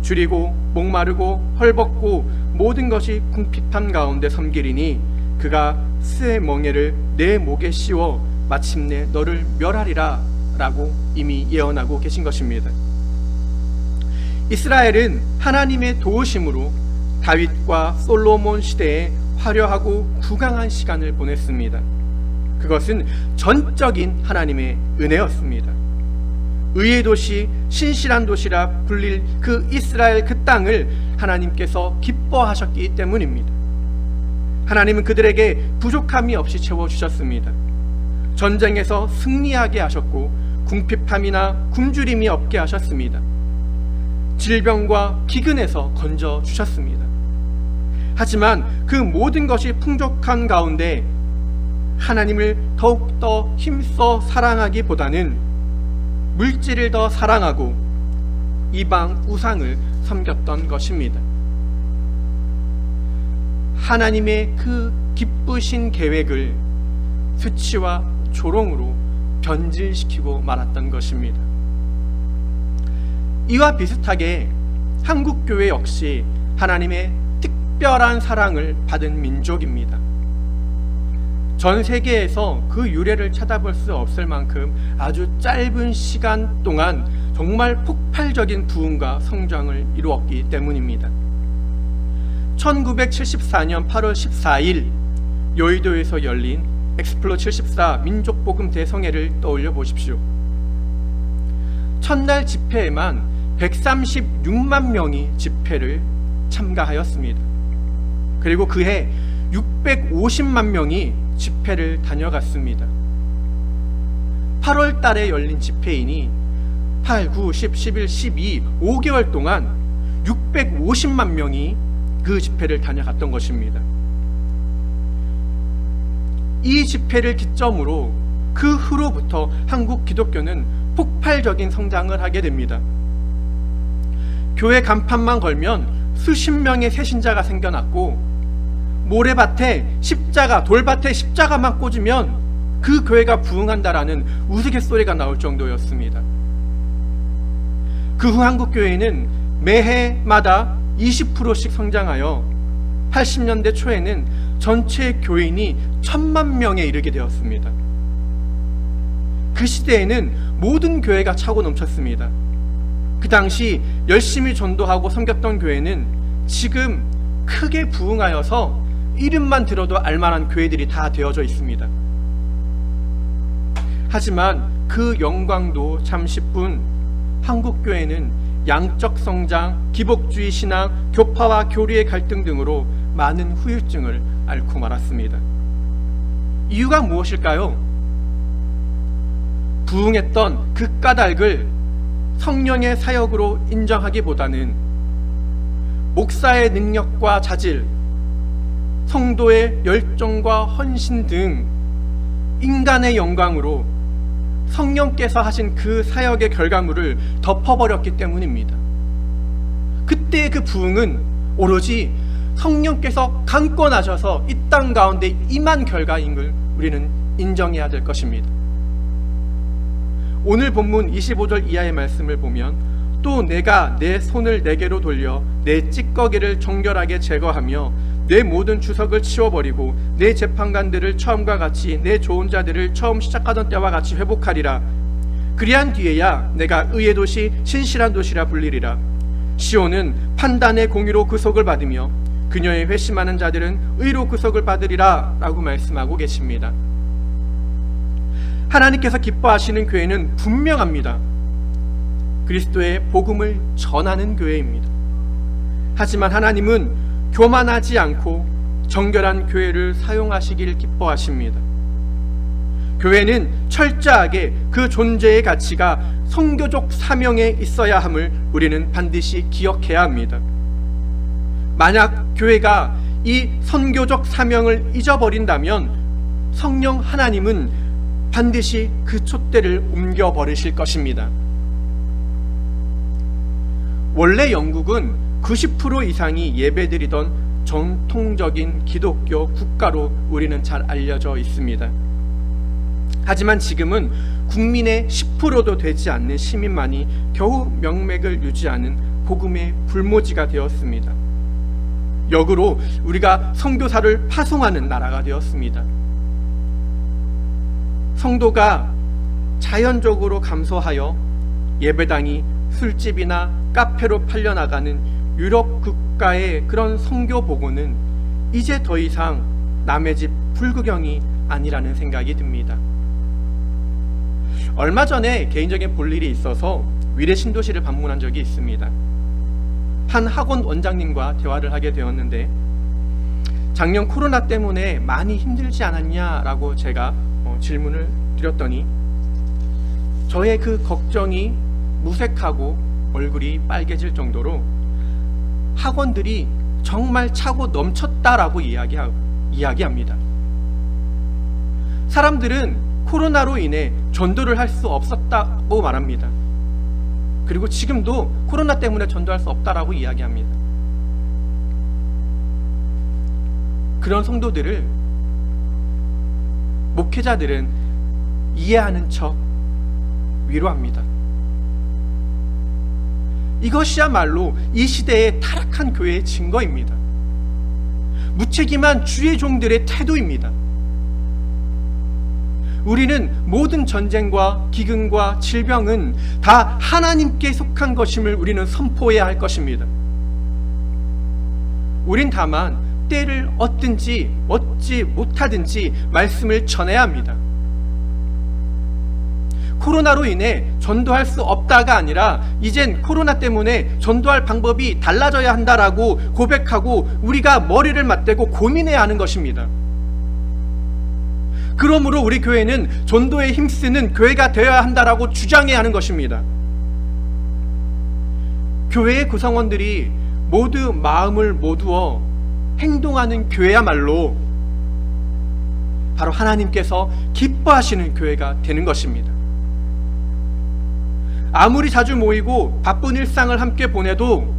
줄이고 목마르고 헐벗고 모든 것이 궁핍한 가운데 섬기리니 그가 스의 멍에를 내 목에 씌워 마침내 너를 멸하리라 라고 이미 예언하고 계신 것입니다. 이스라엘은 하나님의 도우심으로 다윗과 솔로몬 시대에 화려하고 부강한 시간을 보냈습니다. 그것은 전적인 하나님의 은혜였습니다. 의의 도시, 신실한 도시라 불릴 그 이스라엘 그 땅을 하나님께서 기뻐하셨기 때문입니다. 하나님은 그들에게 부족함이 없이 채워주셨습니다. 전쟁에서 승리하게 하셨고 궁핍함이나 굶주림이 없게 하셨습니다. 질병과 기근에서 건져주셨습니다. 하지만 그 모든 것이 풍족한 가운데 하나님을 더욱더 힘써 사랑하기보다는 물질을 더 사랑하고 이방 우상을 섬겼던 것입니다. 하나님의 그 기쁘신 계획을 수치와 조롱으로 변질시키고 말았던 것입니다. 이와 비슷하게 한국교회 역시 하나님의 특별한 사랑을 받은 민족입니다. 전 세계에서 그 유래를 찾아볼 수 없을 만큼 아주 짧은 시간 동안 정말 폭발적인 부흥과 성장을 이루었기 때문입니다. 1974년 8월 14일 여의도에서 열린 엑스플로 74 민족복음 대성회를 떠올려 보십시오. 첫날 집회에만 136만 명이 집회를 참가하였습니다. 그리고 그해 650만 명이 집회를 다녀갔습니다. 8월 달에 열린 집회이니 8, 9, 10, 11, 12, 5개월 동안 650만 명이 그 집회를 다녀갔던 것입니다. 이 집회를 기점으로 그 후로부터 한국 기독교는 폭발적인 성장을 하게 됩니다. 교회 간판만 걸면 수십 명의 새신자가 생겨났고, 모래밭에 십자가, 돌밭에 십자가만 꽂으면 그 교회가 부흥한다라는 우스갯소리가 나올 정도였습니다. 그 후 한국교회는 매해마다 20%씩 성장하여 80년대 초에는 전체 교인이 1000만 명에 이르게 되었습니다. 그 시대에는 모든 교회가 차고 넘쳤습니다. 그 당시 열심히 전도하고 섬겼던 교회는 지금 크게 부흥하여서 이름만 들어도 알만한 교회들이 다 되어져 있습니다. 하지만 그 영광도 잠시뿐, 한국교회는 양적 성장, 기복주의 신앙, 교파와 교리의 갈등 등으로 많은 후유증을 앓고 말았습니다. 이유가 무엇일까요? 부흥했던 그 까닭을 성령의 사역으로 인정하기보다는 목사의 능력과 자질, 성도의 열정과 헌신 등 인간의 영광으로 성령께서 하신 그 사역의 결과물을 덮어버렸기 때문입니다. 그때의 그 부흥은 오로지 성령께서 강권하셔서 이 땅 가운데 임한 결과인 걸 우리는 인정해야 될 것입니다. 오늘 본문 25절 이하의 말씀을 보면, 또 내가 내 손을 내게로 돌려 내 찌꺼기를 정결하게 제거하며 내 모든 주석을 치워버리고 내 재판관들을 처음과 같이 내 좋은 자들을 처음 시작하던 때와 같이 회복하리라. 그리한 뒤에야 내가 의의 도시 신실한 도시라 불리리라. 시온은 판단의 공의로 구속을 받으며 그녀의 회심하는 자들은 의로 구속을 받으리라 라고 말씀하고 계십니다. 하나님께서 기뻐하시는 교회는 분명합니다. 그리스도의 복음을 전하는 교회입니다. 하지만 하나님은 교만하지 않고 정결한 교회를 사용하시길 기뻐하십니다. 교회는 철저하게 그 존재의 가치가 선교적 사명에 있어야 함을 우리는 반드시 기억해야 합니다. 만약 교회가 이 선교적 사명을 잊어버린다면 성령 하나님은 반드시 그 촛대를 옮겨버리실 것입니다. 원래 영국은 90% 이상이 예배드리던 전통적인 기독교 국가로 우리는 잘 알려져 있습니다. 하지만 지금은 국민의 10%도 되지 않는 시민만이 겨우 명맥을 유지하는 복음의 불모지가 되었습니다. 역으로 우리가 선교사를 파송하는 나라가 되었습니다. 성도가 자연적으로 감소하여 예배당이 술집이나 카페로 팔려나가는 유럽 국가의 그런 선교 보고는 이제 더 이상 남의 집 불구경이 아니라는 생각이 듭니다. 얼마 전에 개인적인 볼일이 있어서 위례 신도시를 방문한 적이 있습니다. 한 학원 원장님과 대화를 하게 되었는데, 작년 코로나 때문에 많이 힘들지 않았냐라고 제가 질문을 드렸더니 저의 그 걱정이 무색하고 얼굴이 빨개질 정도로 학원들이 정말 차고 넘쳤다라고 이야기합니다. 사람들은 코로나로 인해 전도를 할 수 없었다고 말합니다. 그리고 지금도 코로나 때문에 전도할 수 없다라고 이야기합니다. 그런 성도들을 목회자들은 이해하는 척 위로합니다. 이것이야말로 이 시대의 타락한 교회의 증거입니다. 무책임한 주의 종들의 태도입니다. 우리는 모든 전쟁과 기근과 질병은 다 하나님께 속한 것임을 우리는 선포해야 할 것입니다. 우린 다만 때를 얻든지 얻지 못하든지 말씀을 전해야 합니다. 코로나로 인해 전도할 수 없다가 아니라 이젠 코로나 때문에 전도할 방법이 달라져야 한다라고 고백하고 우리가 머리를 맞대고 고민해야 하는 것입니다. 그러므로 우리 교회는 전도에 힘쓰는 교회가 되어야 한다라고 주장해야 하는 것입니다. 교회의 구성원들이 모두 마음을 모두어 행동하는 교회야말로 바로 하나님께서 기뻐하시는 교회가 되는 것입니다. 아무리 자주 모이고 바쁜 일상을 함께 보내도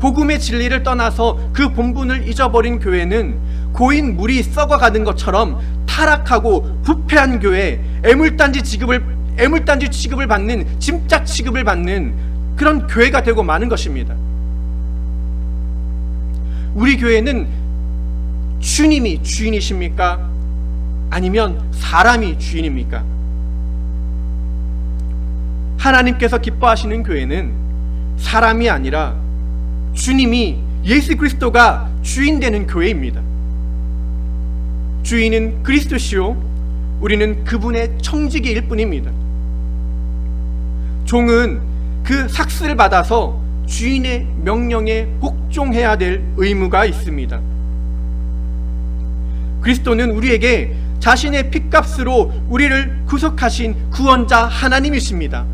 복음의 진리를 떠나서 그 본분을 잊어버린 교회는 고인 물이 썩어가는 것처럼 타락하고 부패한 교회, 애물단지 취급을 받는, 짐짝 취급을 받는 그런 교회가 되고 마는 것입니다. 우리 교회는 주님이 주인이십니까? 아니면 사람이 주인입니까? 하나님께서 기뻐하시는 교회는 사람이 아니라 주님이, 예수 그리스도가 주인 되는 교회입니다. 주인은 그리스도시요, 우리는 그분의 청지기일 뿐입니다. 종은 그 삭스를 받아서 주인의 명령에 복종해야 될 의무가 있습니다. 그리스도는 우리에게 자신의 핏값으로 우리를 구속하신 구원자 하나님이십니다.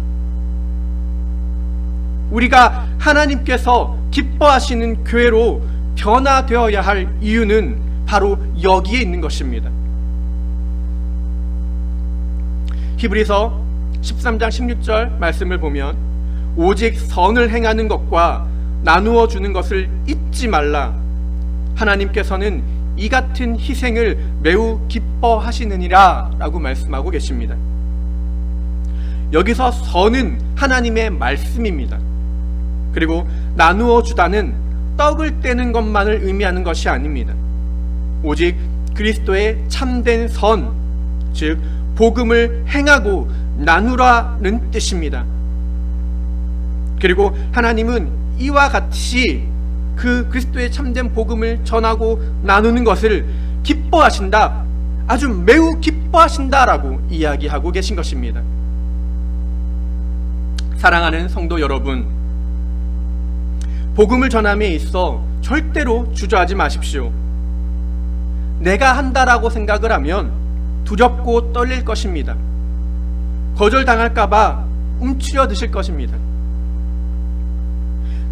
우리가 하나님께서 기뻐하시는 교회로 변화되어야 할 이유는 바로 여기에 있는 것입니다. 히브리서 13장 16절 말씀을 보면 오직 선을 행하는 것과 나누어 주는 것을 잊지 말라. 하나님께서는 이 같은 희생을 매우 기뻐하시느니라 라고 말씀하고 계십니다. 여기서 선은 하나님의 말씀입니다. 그리고 나누어 주다는 떡을 떼는 것만을 의미하는 것이 아닙니다. 오직 그리스도의 참된 선, 즉 복음을 행하고 나누라는 뜻입니다. 그리고 하나님은 이와 같이 그 그리스도의 참된 복음을 전하고 나누는 것을 기뻐하신다, 아주 매우 기뻐하신다라고 이야기하고 계신 것입니다. 사랑하는 성도 여러분, 복음을 전함에 있어 절대로 주저하지 마십시오. 내가 한다라고 생각을 하면 두렵고 떨릴 것입니다. 거절당할까봐 움츠려 드실 것입니다.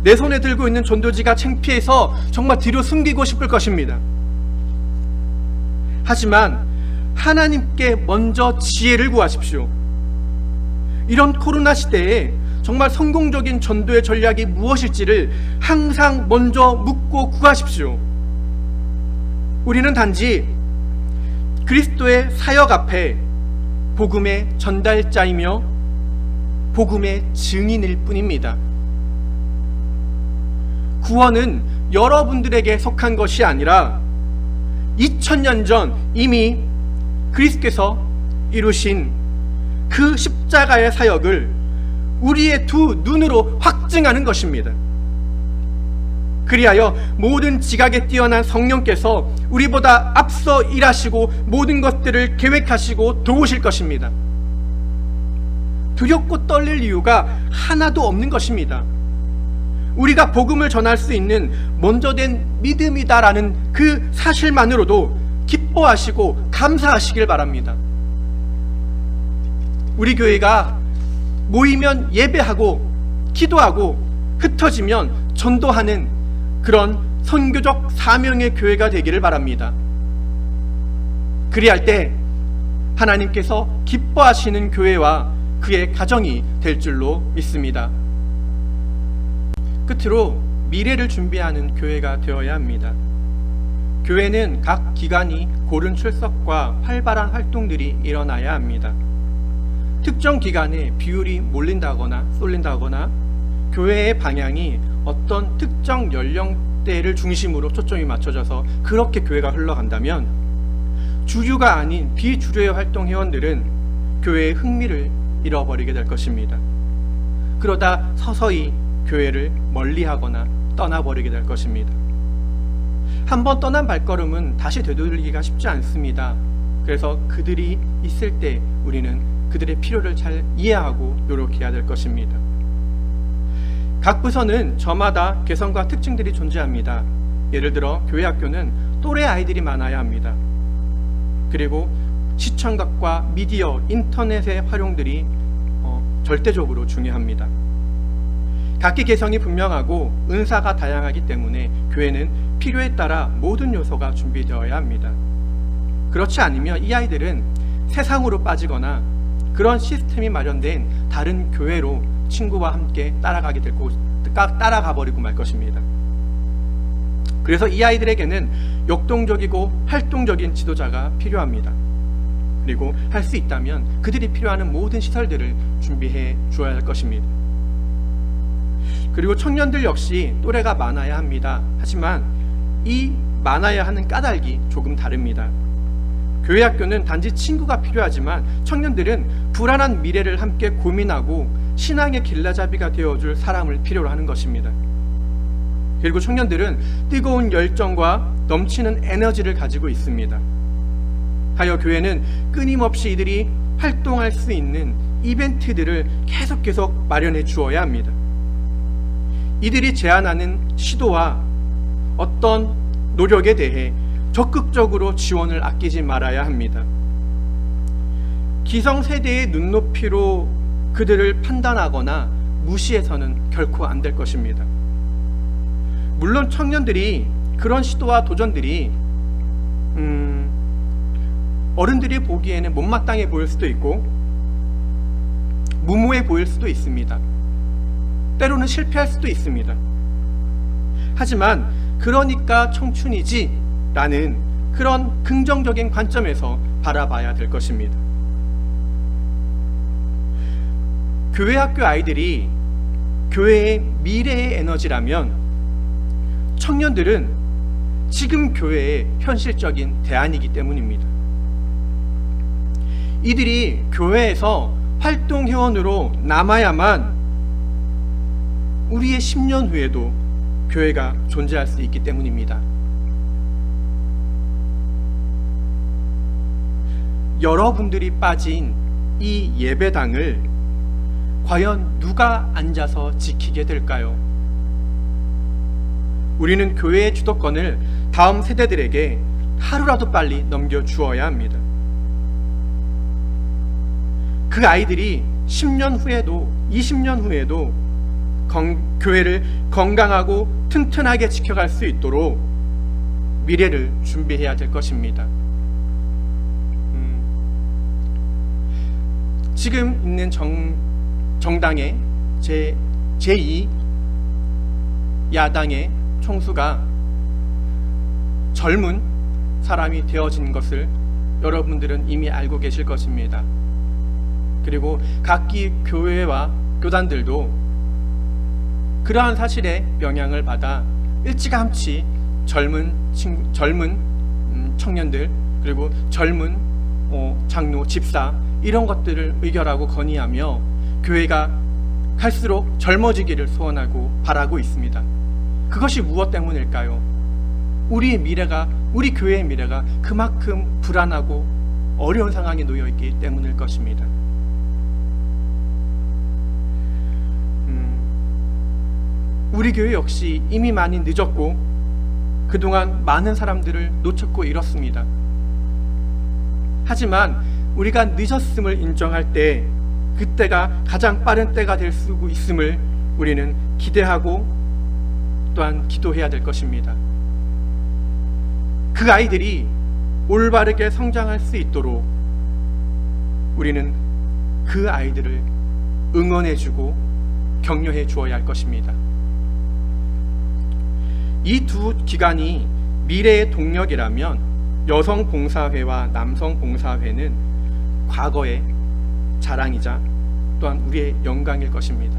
내 손에 들고 있는 전도지가 창피해서 정말 뒤로 숨기고 싶을 것입니다. 하지만 하나님께 먼저 지혜를 구하십시오. 이런 코로나 시대에 정말 성공적인 전도의 전략이 무엇일지를 항상 먼저 묻고 구하십시오. 우리는 단지 그리스도의 사역 앞에 복음의 전달자이며 복음의 증인일 뿐입니다. 구원은 여러분들에게 속한 것이 아니라 2000년 전 이미 그리스도께서 이루신 그 십자가의 사역을 우리의 두 눈으로 확증하는 것입니다. 그리하여 모든 지각에 뛰어난 성령께서 우리보다 앞서 일하시고 모든 것들을 계획하시고 도우실 것입니다. 두렵고 떨릴 이유가 하나도 없는 것입니다. 우리가 복음을 전할 수 있는 먼저 된 믿음이다라는 그 사실만으로도 기뻐하시고 감사하시길 바랍니다. 우리 교회가 모이면 예배하고 기도하고 흩어지면 전도하는 그런 선교적 사명의 교회가 되기를 바랍니다. 그리할 때 하나님께서 기뻐하시는 교회와 그의 가정이 될 줄로 믿습니다. 끝으로 미래를 준비하는 교회가 되어야 합니다. 교회는 각 기관이 고른 출석과 활발한 활동들이 일어나야 합니다. 특정 기간에 비율이 몰린다거나 쏠린다거나 교회의 방향이 어떤 특정 연령대를 중심으로 초점이 맞춰져서 그렇게 교회가 흘러간다면 주류가 아닌 비주류의 활동 회원들은 교회의 흥미를 잃어버리게 될 것입니다. 그러다 서서히 교회를 멀리하거나 떠나버리게 될 것입니다. 한번 떠난 발걸음은 다시 되돌리기가 쉽지 않습니다. 그래서 그들이 있을 때 우리는 그들의 필요를 잘 이해하고 노력해야 될 것입니다. 각 부서는 저마다 개성과 특징들이 존재합니다. 예를 들어 교회 학교는 또래 아이들이 많아야 합니다. 그리고 시청각과 미디어, 인터넷의 활용들이 절대적으로 중요합니다. 각기 개성이 분명하고 은사가 다양하기 때문에 교회는 필요에 따라 모든 요소가 준비되어야 합니다. 그렇지 않으면 이 아이들은 세상으로 빠지거나 그런 시스템이 마련된 다른 교회로 친구와 함께 따라가 버리고 말 것입니다. 그래서 이 아이들에게는 역동적이고 활동적인 지도자가 필요합니다. 그리고 할 수 있다면 그들이 필요하는 모든 시설들을 준비해 주어야 할 것입니다. 그리고 청년들 역시 또래가 많아야 합니다. 하지만 이 많아야 하는 까닭이 조금 다릅니다. 교회 학교는 단지 친구가 필요하지만 청년들은 불안한 미래를 함께 고민하고 신앙의 길라잡이가 되어줄 사람을 필요로 하는 것입니다. 그리고 청년들은 뜨거운 열정과 넘치는 에너지를 가지고 있습니다. 하여 교회는 끊임없이 이들이 활동할 수 있는 이벤트들을 계속 마련해 주어야 합니다. 이들이 제안하는 시도와 어떤 노력에 대해 적극적으로 지원을 아끼지 말아야 합니다. 기성세대의 눈높이로 그들을 판단하거나 무시해서는 결코 안 될 것입니다. 물론 청년들이 그런 시도와 도전들이 어른들이 보기에는 못마땅해 보일 수도 있고 무모해 보일 수도 있습니다. 때로는 실패할 수도 있습니다. 하지만 그러니까 청춘이지 라는 그런 긍정적인 관점에서 바라봐야 될 것입니다. 교회 학교 아이들이 교회의 미래의 에너지라면 청년들은 지금 교회의 현실적인 대안이기 때문입니다. 이들이 교회에서 활동 회원으로 남아야만 우리의 10년 후에도 교회가 존재할 수 있기 때문입니다. 여러분들이 빠진 이 예배당을 과연 누가 앉아서 지키게 될까요? 우리는 교회의 주도권을 다음 세대들에게 하루라도 빨리 넘겨주어야 합니다. 그 아이들이 10년 후에도 20년 후에도 교회를 건강하고 튼튼하게 지켜갈 수 있도록 미래를 준비해야 될 것입니다. 지금 있는 정당의 제2 야당의 총수가 젊은 사람이 되어진 것을 여러분들은 이미 알고 계실 것입니다. 그리고 각기 교회와 교단들도 그러한 사실에 영향을 받아 일찌감치 젊은 청년들 그리고 젊은 장로, 집사 이런 것들을 의결하고 건의하며 교회가 갈수록 젊어지기를 소원하고 바라고 있습니다. 그것이 무엇 때문일까요? 우리 교회의 미래가 그만큼 불안하고 어려운 상황에 놓여 있기 때문일 것입니다. 우리 교회 역시 이미 많이 늦었고 그동안 많은 사람들을 놓쳤고 잃었습니다. 하지만 우리가 늦었음을 인정할 때 그때가 가장 빠른 때가 될 수 있음을 우리는 기대하고 또한 기도해야 될 것입니다. 그 아이들이 올바르게 성장할 수 있도록 우리는 그 아이들을 응원해주고 격려해 주어야 할 것입니다. 이 두 기관이 미래의 동력이라면 여성봉사회와 남성봉사회는 과거의 자랑이자 또한 우리의 영광일 것입니다.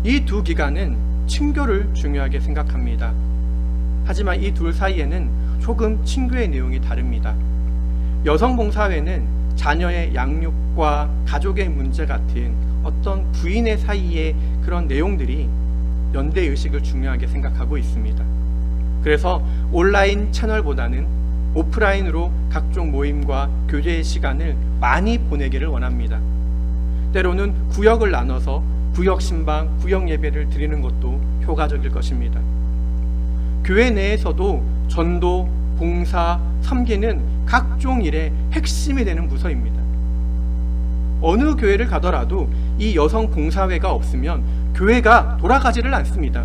이 두 기관은 친교를 중요하게 생각합니다. 하지만 이 둘 사이에는 조금 친교의 내용이 다릅니다. 여성봉사회는 자녀의 양육과 가족의 문제 같은 어떤 부인의 사이의 그런 내용들이 연대의식을 중요하게 생각하고 있습니다. 그래서 온라인 채널보다는 오프라인으로 각종 모임과 교제의 시간을 많이 보내기를 원합니다. 때로는 구역을 나눠서 구역 신방, 구역 예배를 드리는 것도 효과적일 것입니다. 교회 내에서도 전도, 봉사, 섬기는 각종 일의 핵심이 되는 부서입니다. 어느 교회를 가더라도 이 여성 봉사회가 없으면 교회가 돌아가지를 않습니다.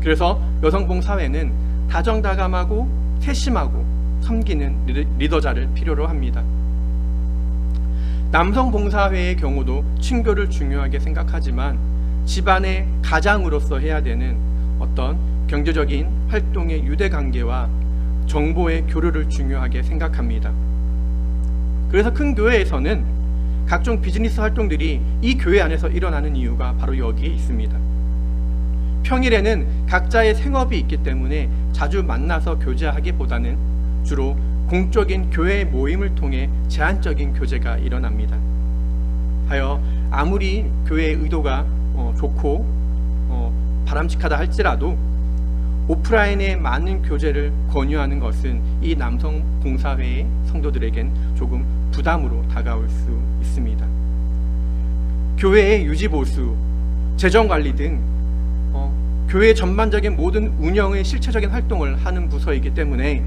그래서 여성 봉사회는 다정다감하고 세심하고 섬기는 리더자를 필요로 합니다. 남성 봉사회의 경우도 친교를 중요하게 생각하지만 집안의 가장으로서 해야 되는 어떤 경제적인 활동의 유대관계와 정보의 교류를 중요하게 생각합니다. 그래서 큰 교회에서는 각종 비즈니스 활동들이 이 교회 안에서 일어나는 이유가 바로 여기에 있습니다. 평일에는 각자의 생업이 있기 때문에 자주 만나서 교제하기보다는 주로 공적인 교회 모임을 통해 제한적인 교제가 일어납니다. 하여 아무리 교회의 의도가 좋고 바람직하다 할지라도 오프라인의 많은 교제를 권유하는 것은 이 남성 봉사회의 성도들에겐 조금 부담으로 다가올 수 있습니다. 교회의 유지보수, 재정관리 등 교회 전반적인 모든 운영의 실체적인 활동을 하는 부서이기 때문에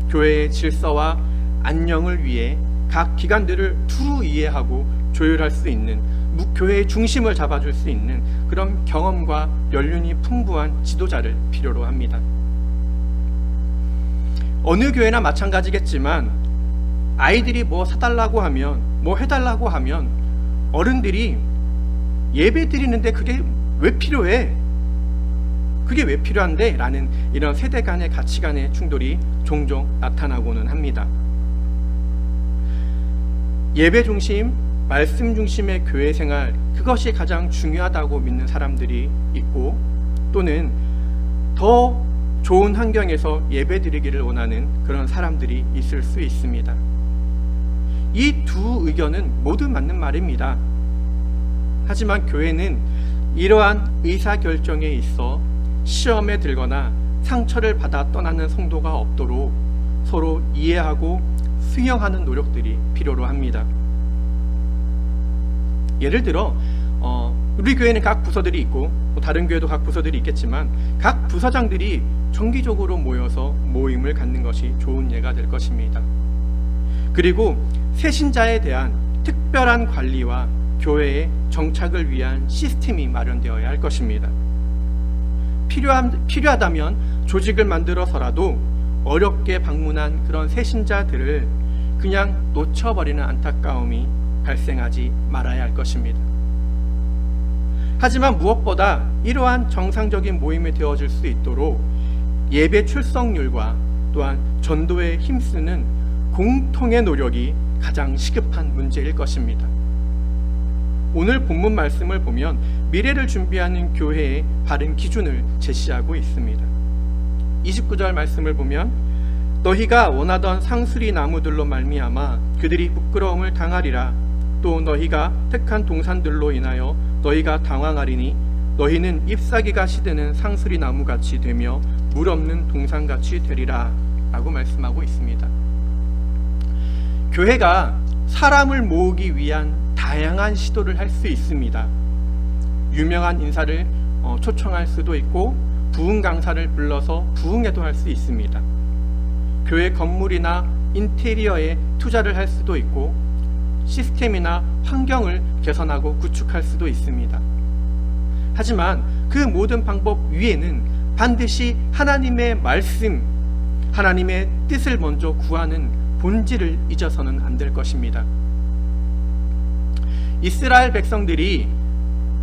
교회의 질서와 안녕을 위해 각 기관들을 두루 이해하고 조율할 수 있는, 교회의 중심을 잡아줄 수 있는 그런 경험과 연륜이 풍부한 지도자를 필요로 합니다. 어느 교회나 마찬가지겠지만 아이들이 뭐 사달라고 하면, 뭐 해달라고 하면 어른들이 예배 드리는데 그게 왜 필요해? 그게 왜 필요한데? 라는 이런 세대 간의 가치관의 충돌이 종종 나타나고는 합니다. 예배 중심, 말씀 중심의 교회 생활, 그것이 가장 중요하다고 믿는 사람들이 있고, 또는 더 좋은 환경에서 예배 드리기를 원하는 그런 사람들이 있을 수 있습니다. 이 두 의견은 모두 맞는 말입니다. 하지만 교회는 이러한 의사결정에 있어 시험에 들거나 상처를 받아 떠나는 성도가 없도록 서로 이해하고 수용하는 노력들이 필요로 합니다. 예를 들어 우리 교회는 각 부서들이 있고 다른 교회도 각 부서들이 있겠지만 각 부서장들이 정기적으로 모여서 모임을 갖는 것이 좋은 예가 될 것입니다. 그리고 새신자에 대한 특별한 관리와 교회의 정착을 위한 시스템이 마련되어야 할 것입니다. 필요하다면 조직을 만들어서라도 어렵게 방문한 그런 새신자들을 그냥 놓쳐버리는 안타까움이 발생하지 말아야 할 것입니다. 하지만 무엇보다 이러한 정상적인 모임이 되어질 수 있도록 예배 출석률과 또한 전도에 힘쓰는 공통의 노력이 가장 시급한 문제일 것입니다. 오늘 본문 말씀을 보면 미래를 준비하는 교회의 바른 기준을 제시하고 있습니다. 29절 말씀을 보면 너희가 원하던 상수리 나무들로 말미암아 그들이 부끄러움을 당하리라. 또 너희가 택한 동산들로 인하여 너희가 당황하리니 너희는 잎사귀가 시드는 상수리 나무같이 되며 물 없는 동산같이 되리라 라고 말씀하고 있습니다. 교회가 사람을 모으기 위한 다양한 시도를 할 수 있습니다. 유명한 인사를 초청할 수도 있고 부흥 강사를 불러서 부흥회도 할 수 있습니다. 교회 건물이나 인테리어에 투자를 할 수도 있고 시스템이나 환경을 개선하고 구축할 수도 있습니다. 하지만 그 모든 방법 위에는 반드시 하나님의 말씀, 하나님의 뜻을 먼저 구하는 본질을 잊어서는 안 될 것입니다. 이스라엘 백성들이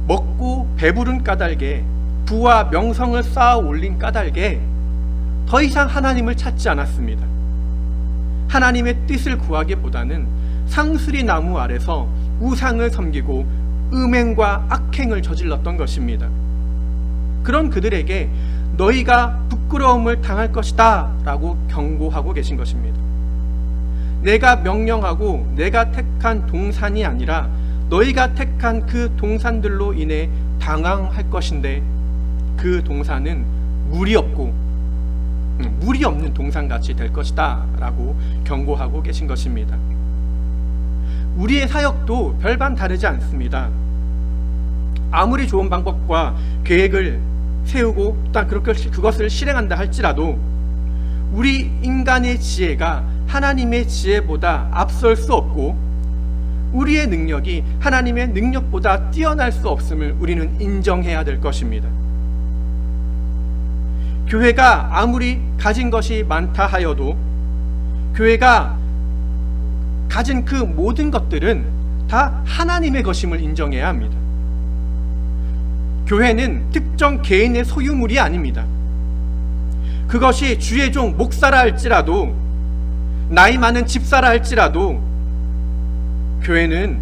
먹고 배부른 까닭에 부와 명성을 쌓아 올린 까닭에 더 이상 하나님을 찾지 않았습니다. 하나님의 뜻을 구하기보다는 상수리 나무 아래서 우상을 섬기고 음행과 악행을 저질렀던 것입니다. 그런 그들에게 너희가 부끄러움을 당할 것이다 라고 경고하고 계신 것입니다. 내가 명령하고 내가 택한 동산이 아니라 너희가 택한 그 동산들로 인해 당황할 것인데 그 동산은 물이 없는 동산같이 될 것이다 라고 경고하고 계신 것입니다. 우리의 사역도 별반 다르지 않습니다. 아무리 좋은 방법과 계획을 세우고 또 그것을 실행한다 할지라도 우리 인간의 지혜가 하나님의 지혜보다 앞설 수 없고 우리의 능력이 하나님의 능력보다 뛰어날 수 없음을 우리는 인정해야 될 것입니다. 교회가 아무리 가진 것이 많다 하여도 교회가 가진 그 모든 것들은 다 하나님의 것임을 인정해야 합니다. 교회는 특정 개인의 소유물이 아닙니다. 그것이 주의 종 목사라 할지라도 나이 많은 집사라 할지라도 교회는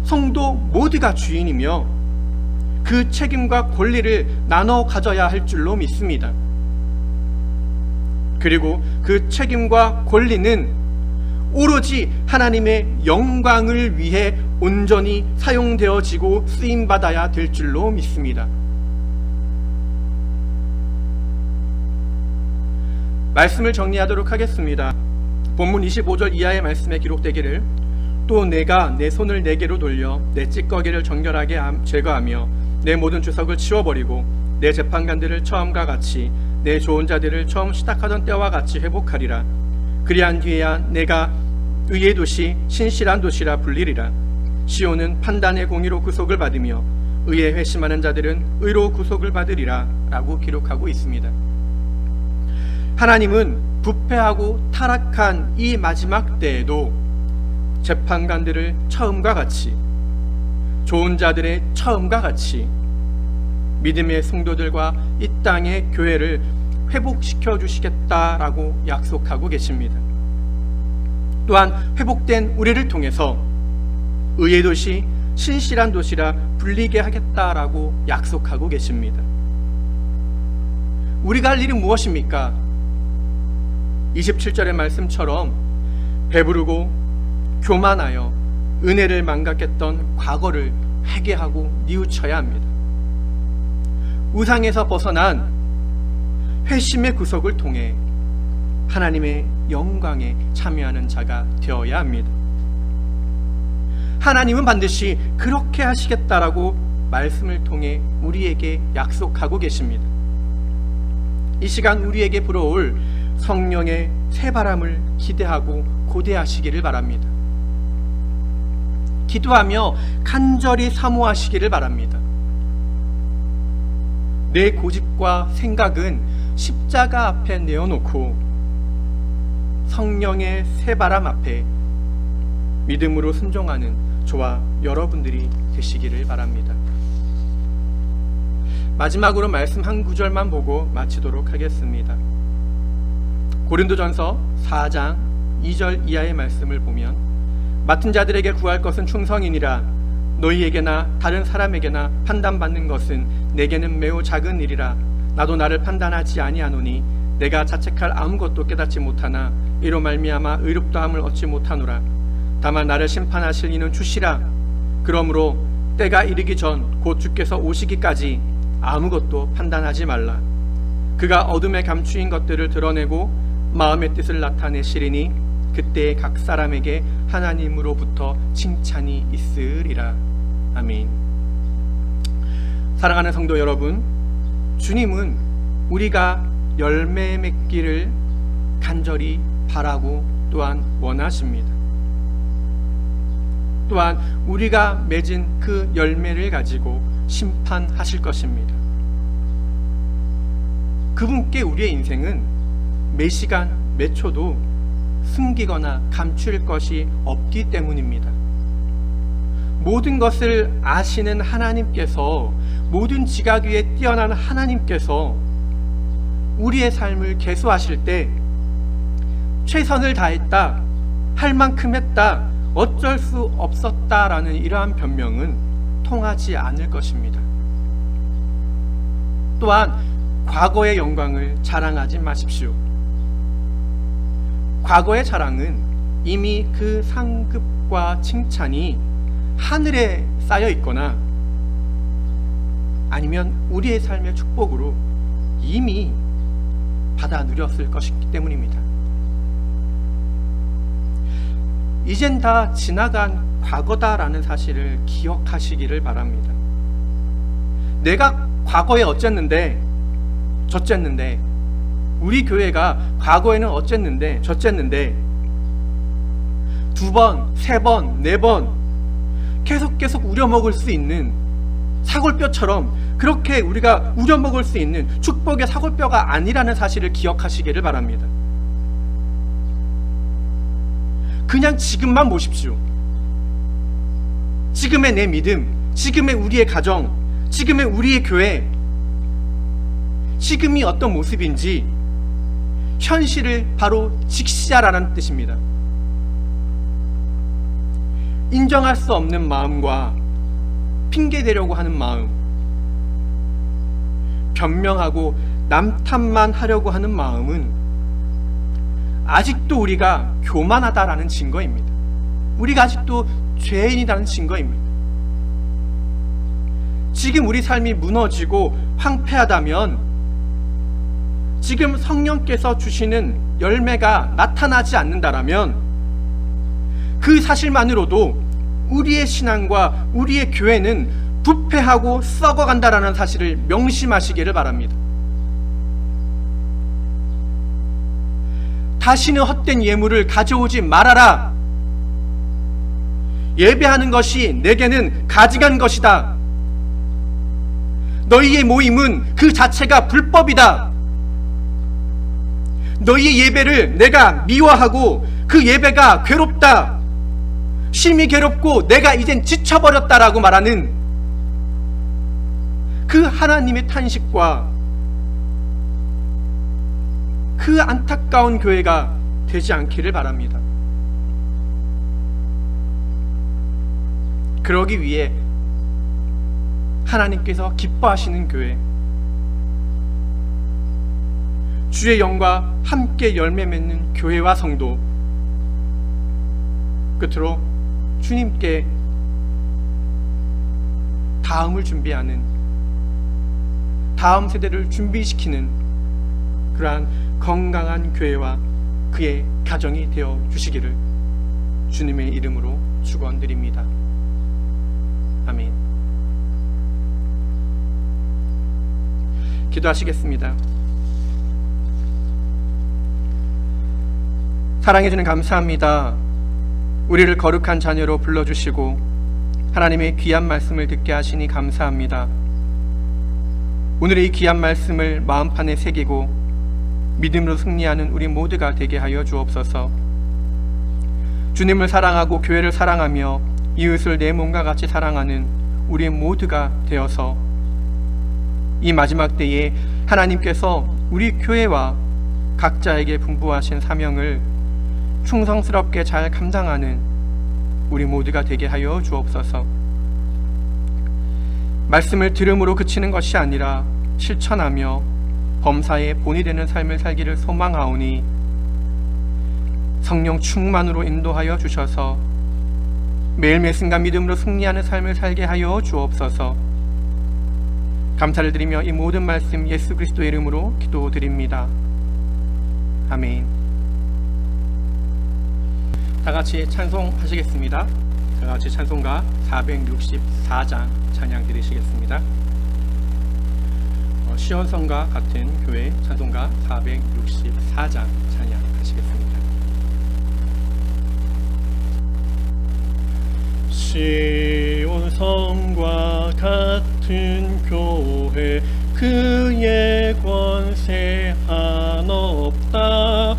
성도 모두가 주인이며 그 책임과 권리를 나눠 가져야 할 줄로 믿습니다. 그리고 그 책임과 권리는 오로지 하나님의 영광을 위해 온전히 사용되어지고 쓰임받아야 될 줄로 믿습니다. 말씀을 정리하도록 하겠습니다. 본문 25절 이하의 말씀에 기록되기를 또 내가 내 손을 내게로 돌려 내 찌꺼기를 정결하게 제거하며 내 모든 주석을 치워버리고 내 재판관들을 처음과 같이 내 좋은 자들을 처음 시작하던 때와 같이 회복하리라. 그리한 뒤에야 내가 의의 도시 신실한 도시라 불리리라. 시온은 판단의 공의로 구속을 받으며 의에 회심하는 자들은 의로 구속을 받으리라 라고 기록하고 있습니다. 하나님은 부패하고 타락한 이 마지막 때에도 재판관들을 처음과 같이 좋은 자들의 처음과 같이 믿음의 성도들과 이 땅의 교회를 회복시켜 주시겠다라고 약속하고 계십니다. 또한 회복된 우리를 통해서 의의 도시 신실한 도시라 불리게 하겠다라고 약속하고 계십니다. 우리가 할 일은 무엇입니까? 27절의 말씀처럼 배부르고 교만하여 은혜를 망각했던 과거를 회개하고 뉘우쳐야 합니다. 우상에서 벗어난 회심의 구속을 통해 하나님의 영광에 참여하는 자가 되어야 합니다. 하나님은 반드시 그렇게 하시겠다라고 말씀을 통해 우리에게 약속하고 계십니다. 이 시간 우리에게 불어올 성령의 새바람을 기대하고 고대하시기를 바랍니다. 기도하며 간절히 사모하시기를 바랍니다. 내 고집과 생각은 십자가 앞에 내어놓고 성령의 새바람 앞에 믿음으로 순종하는 저와 여러분들이 되시기를 바랍니다. 마지막으로 말씀 한 구절만 보고 마치도록 하겠습니다. 고린도전서 4장 2절 이하의 말씀을 보면 맡은 자들에게 구할 것은 충성이니라. 너희에게나 다른 사람에게나 판단받는 것은 내게는 매우 작은 일이라. 나도 나를 판단하지 아니하노니 내가 자책할 아무것도 깨닫지 못하나 이로 말미암아 의롭다함을 얻지 못하노라. 다만 나를 심판하실 이는 주시라. 그러므로 때가 이르기 전 곧 주께서 오시기까지 아무것도 판단하지 말라. 그가 어둠에 감추인 것들을 드러내고 마음의 뜻을 나타내시리니 그때 각 사람에게 하나님으로부터 칭찬이 있으리라. 아멘. 사랑하는 성도 여러분, 주님은 우리가 열매 맺기를 간절히 바라고 또한 원하십니다. 또한 우리가 맺은 그 열매를 가지고 심판하실 것입니다. 그분께 우리의 인생은 매 시간 매 초도 숨기거나 감출 것이 없기 때문입니다. 모든 것을 아시는 하나님께서, 모든 지각 위에 뛰어난 하나님께서 우리의 삶을 계수하실 때 최선을 다했다, 할 만큼 했다, 어쩔 수 없었다라는 이러한 변명은 통하지 않을 것입니다. 또한 과거의 영광을 자랑하지 마십시오. 과거의 자랑은 이미 그 상급과 칭찬이 하늘에 쌓여 있거나 아니면 우리의 삶의 축복으로 이미 받아 누렸을 것이기 때문입니다. 이젠 다 지나간 과거다라는 사실을 기억하시기를 바랍니다. 내가 과거에 어쨌는데 저쨌는데 우리 교회가 과거에는 어쨌는데 저쨌는데 2번, 3번, 4번 계속 우려먹을 수 있는 사골뼈처럼 그렇게 우리가 우려먹을 수 있는 축복의 사골뼈가 아니라는 사실을 기억하시기를 바랍니다. 그냥 지금만 보십시오. 지금의 내 믿음, 지금의 우리의 가정, 지금의 우리의 교회, 지금이 어떤 모습인지 현실을 바로 직시하라는 뜻입니다. 인정할 수 없는 마음과 핑계대려고 하는 마음, 변명하고 남 탓만 하려고 하는 마음은 아직도 우리가 교만하다라는 증거입니다. 우리가 아직도 죄인이라는 증거입니다. 지금 우리 삶이 무너지고 황폐하다면 지금 성령께서 주시는 열매가 나타나지 않는다라면 그 사실만으로도 우리의 신앙과 우리의 교회는 부패하고 썩어간다라는 사실을 명심하시기를 바랍니다. 다시는 헛된 예물을 가져오지 말아라. 예배하는 것이 내게는 가증한 것이다. 너희의 모임은 그 자체가 불법이다. 너희의 예배를 내가 미워하고 그 예배가 괴롭다. 심히 괴롭고 내가 이젠 지쳐버렸다라고 말하는 그 하나님의 탄식과 그 안타까운 교회가 되지 않기를 바랍니다. 그러기 위해 하나님께서 기뻐하시는 교회, 주의 영과 함께 열매 맺는 교회와 성도, 끝으로 주님께 다음을 준비하는, 다음 세대를 준비시키는 그러한 건강한 교회와 그의 가정이 되어 주시기를 주님의 이름으로 축원드립니다. 아멘. 기도하시겠습니다. 사랑해 주님 감사합니다. 우리를 거룩한 자녀로 불러주시고 하나님의 귀한 말씀을 듣게 하시니 감사합니다. 오늘의 이 귀한 말씀을 마음판에 새기고 믿음으로 승리하는 우리 모두가 되게 하여 주옵소서. 주님을 사랑하고 교회를 사랑하며 이웃을 내 몸과 같이 사랑하는 우리 모두가 되어서 이 마지막 때에 하나님께서 우리 교회와 각자에게 분부하신 사명을 충성스럽게 잘 감당하는 우리 모두가 되게 하여 주옵소서. 말씀을 들음으로 그치는 것이 아니라 실천하며 범사에 본이 되는 삶을 살기를 소망하오니 성령 충만으로 인도하여 주셔서 매일매일 순간 믿음으로 승리하는 삶을 살게 하여 주옵소서. 감사를 드리며 이 모든 말씀 예수 그리스도의 이름으로 기도드립니다. 아멘. 다같이 찬송하시겠습니다. 다같이 찬송가 464장 찬양 드리시겠습니다. 시온성과 같은 교회 찬송가 464장 찬양하시겠습니다. 시온성과 같은 교회 그의 권세 한없다.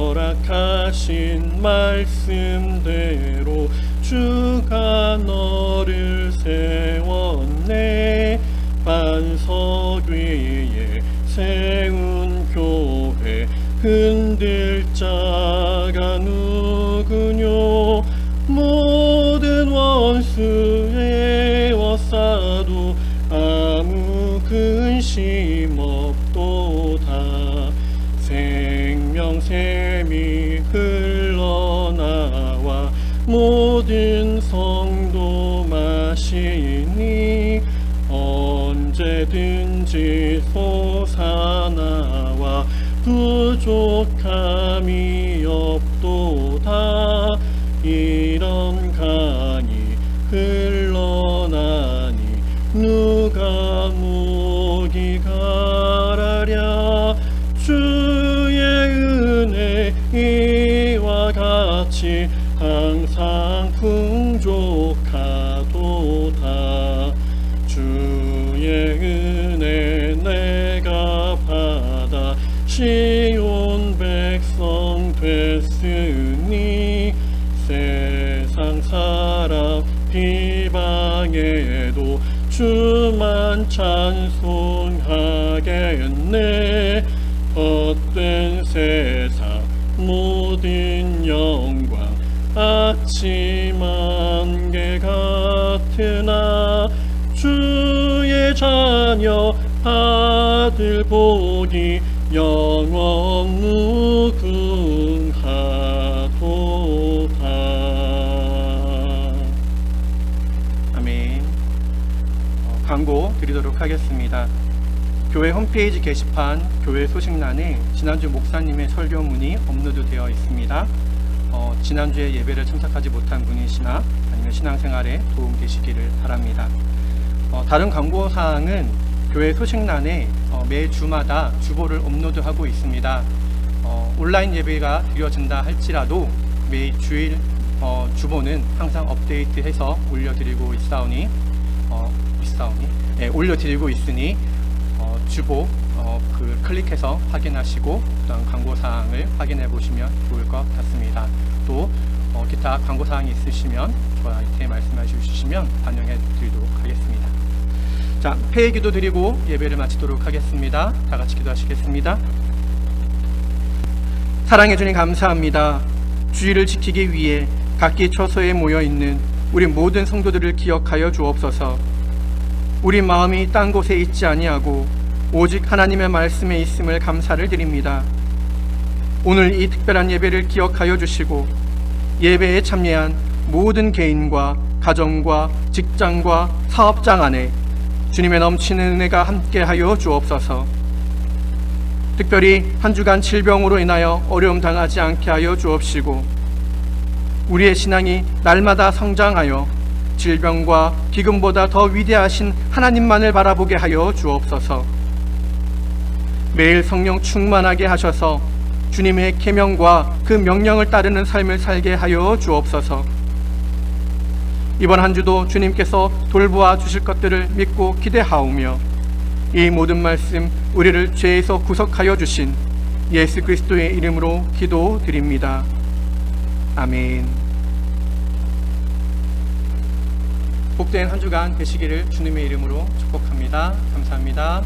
허락하신 말씀대로 주가 너를 세웠네. 반석 위에 세운 교회 흔들 자가 누구뇨. 모든 원수에 워싸도 아무 근심 없도다. 생명샘이 흘러나와 모든 성도 마시니 언제든지 솟아나와 부족함이 없도다. 이런 강이 흘러나니 누가 목이 가라랴. 항상 풍족하도다. 주의 은혜 내가 받아 시온 백성 됐으니 세상 사람 비방해도 주만 찬송하겠네. 헛된 세상 모든 영광 아침 안개 같으나 주의 자녀 아들 보니 영원 무궁하도다. 아멘. 광고 드리도록 하겠습니다. 교회 홈페이지 게시판 교회 소식란에 지난주 목사님의 설교문이 업로드되어 있습니다. 지난주에 예배를 참석하지 못한 분이시나 아니면 신앙생활에 도움 되시기를 바랍니다. 다른 광고사항은 교회 소식란에 매 주마다 주보를 업로드하고 있습니다. 온라인 예배가 드려진다 할지라도 매 주일 주보는 항상 업데이트해서 올려드리고 올려드리고 있으니 주보 클릭해서 확인하시고 어떤 광고사항을 확인해 보시면 좋을 것 같습니다. 또 기타 광고사항이 있으시면 저한테 말씀해 주시면 반영해 드리도록 하겠습니다. 자, 폐회 기도 드리고 예배를 마치도록 하겠습니다. 다 같이 기도하시겠습니다. 사랑해 주님 감사합니다. 주의를 지키기 위해 각기 처소에 모여 있는 우리 모든 성도들을 기억하여 주옵소서. 우리 마음이 딴 곳에 있지 아니하고 오직 하나님의 말씀에 있음을 감사를 드립니다. 오늘 이 특별한 예배를 기억하여 주시고 예배에 참여한 모든 개인과 가정과 직장과 사업장 안에 주님의 넘치는 은혜가 함께하여 주옵소서. 특별히 한 주간 질병으로 인하여 어려움 당하지 않게 하여 주옵시고 우리의 신앙이 날마다 성장하여 질병과 기근보다 더 위대하신 하나님만을 바라보게 하여 주옵소서. 매일 성령 충만하게 하셔서 주님의 계명과 그 명령을 따르는 삶을 살게 하여 주옵소서. 이번 한 주도 주님께서 돌보아 주실 것들을 믿고 기대하오며 이 모든 말씀 우리를 죄에서 구속하여 주신 예수 그리스도의 이름으로 기도드립니다. 아멘. 복된 한 주간 되시기를 주님의 이름으로 축복합니다. 감사합니다.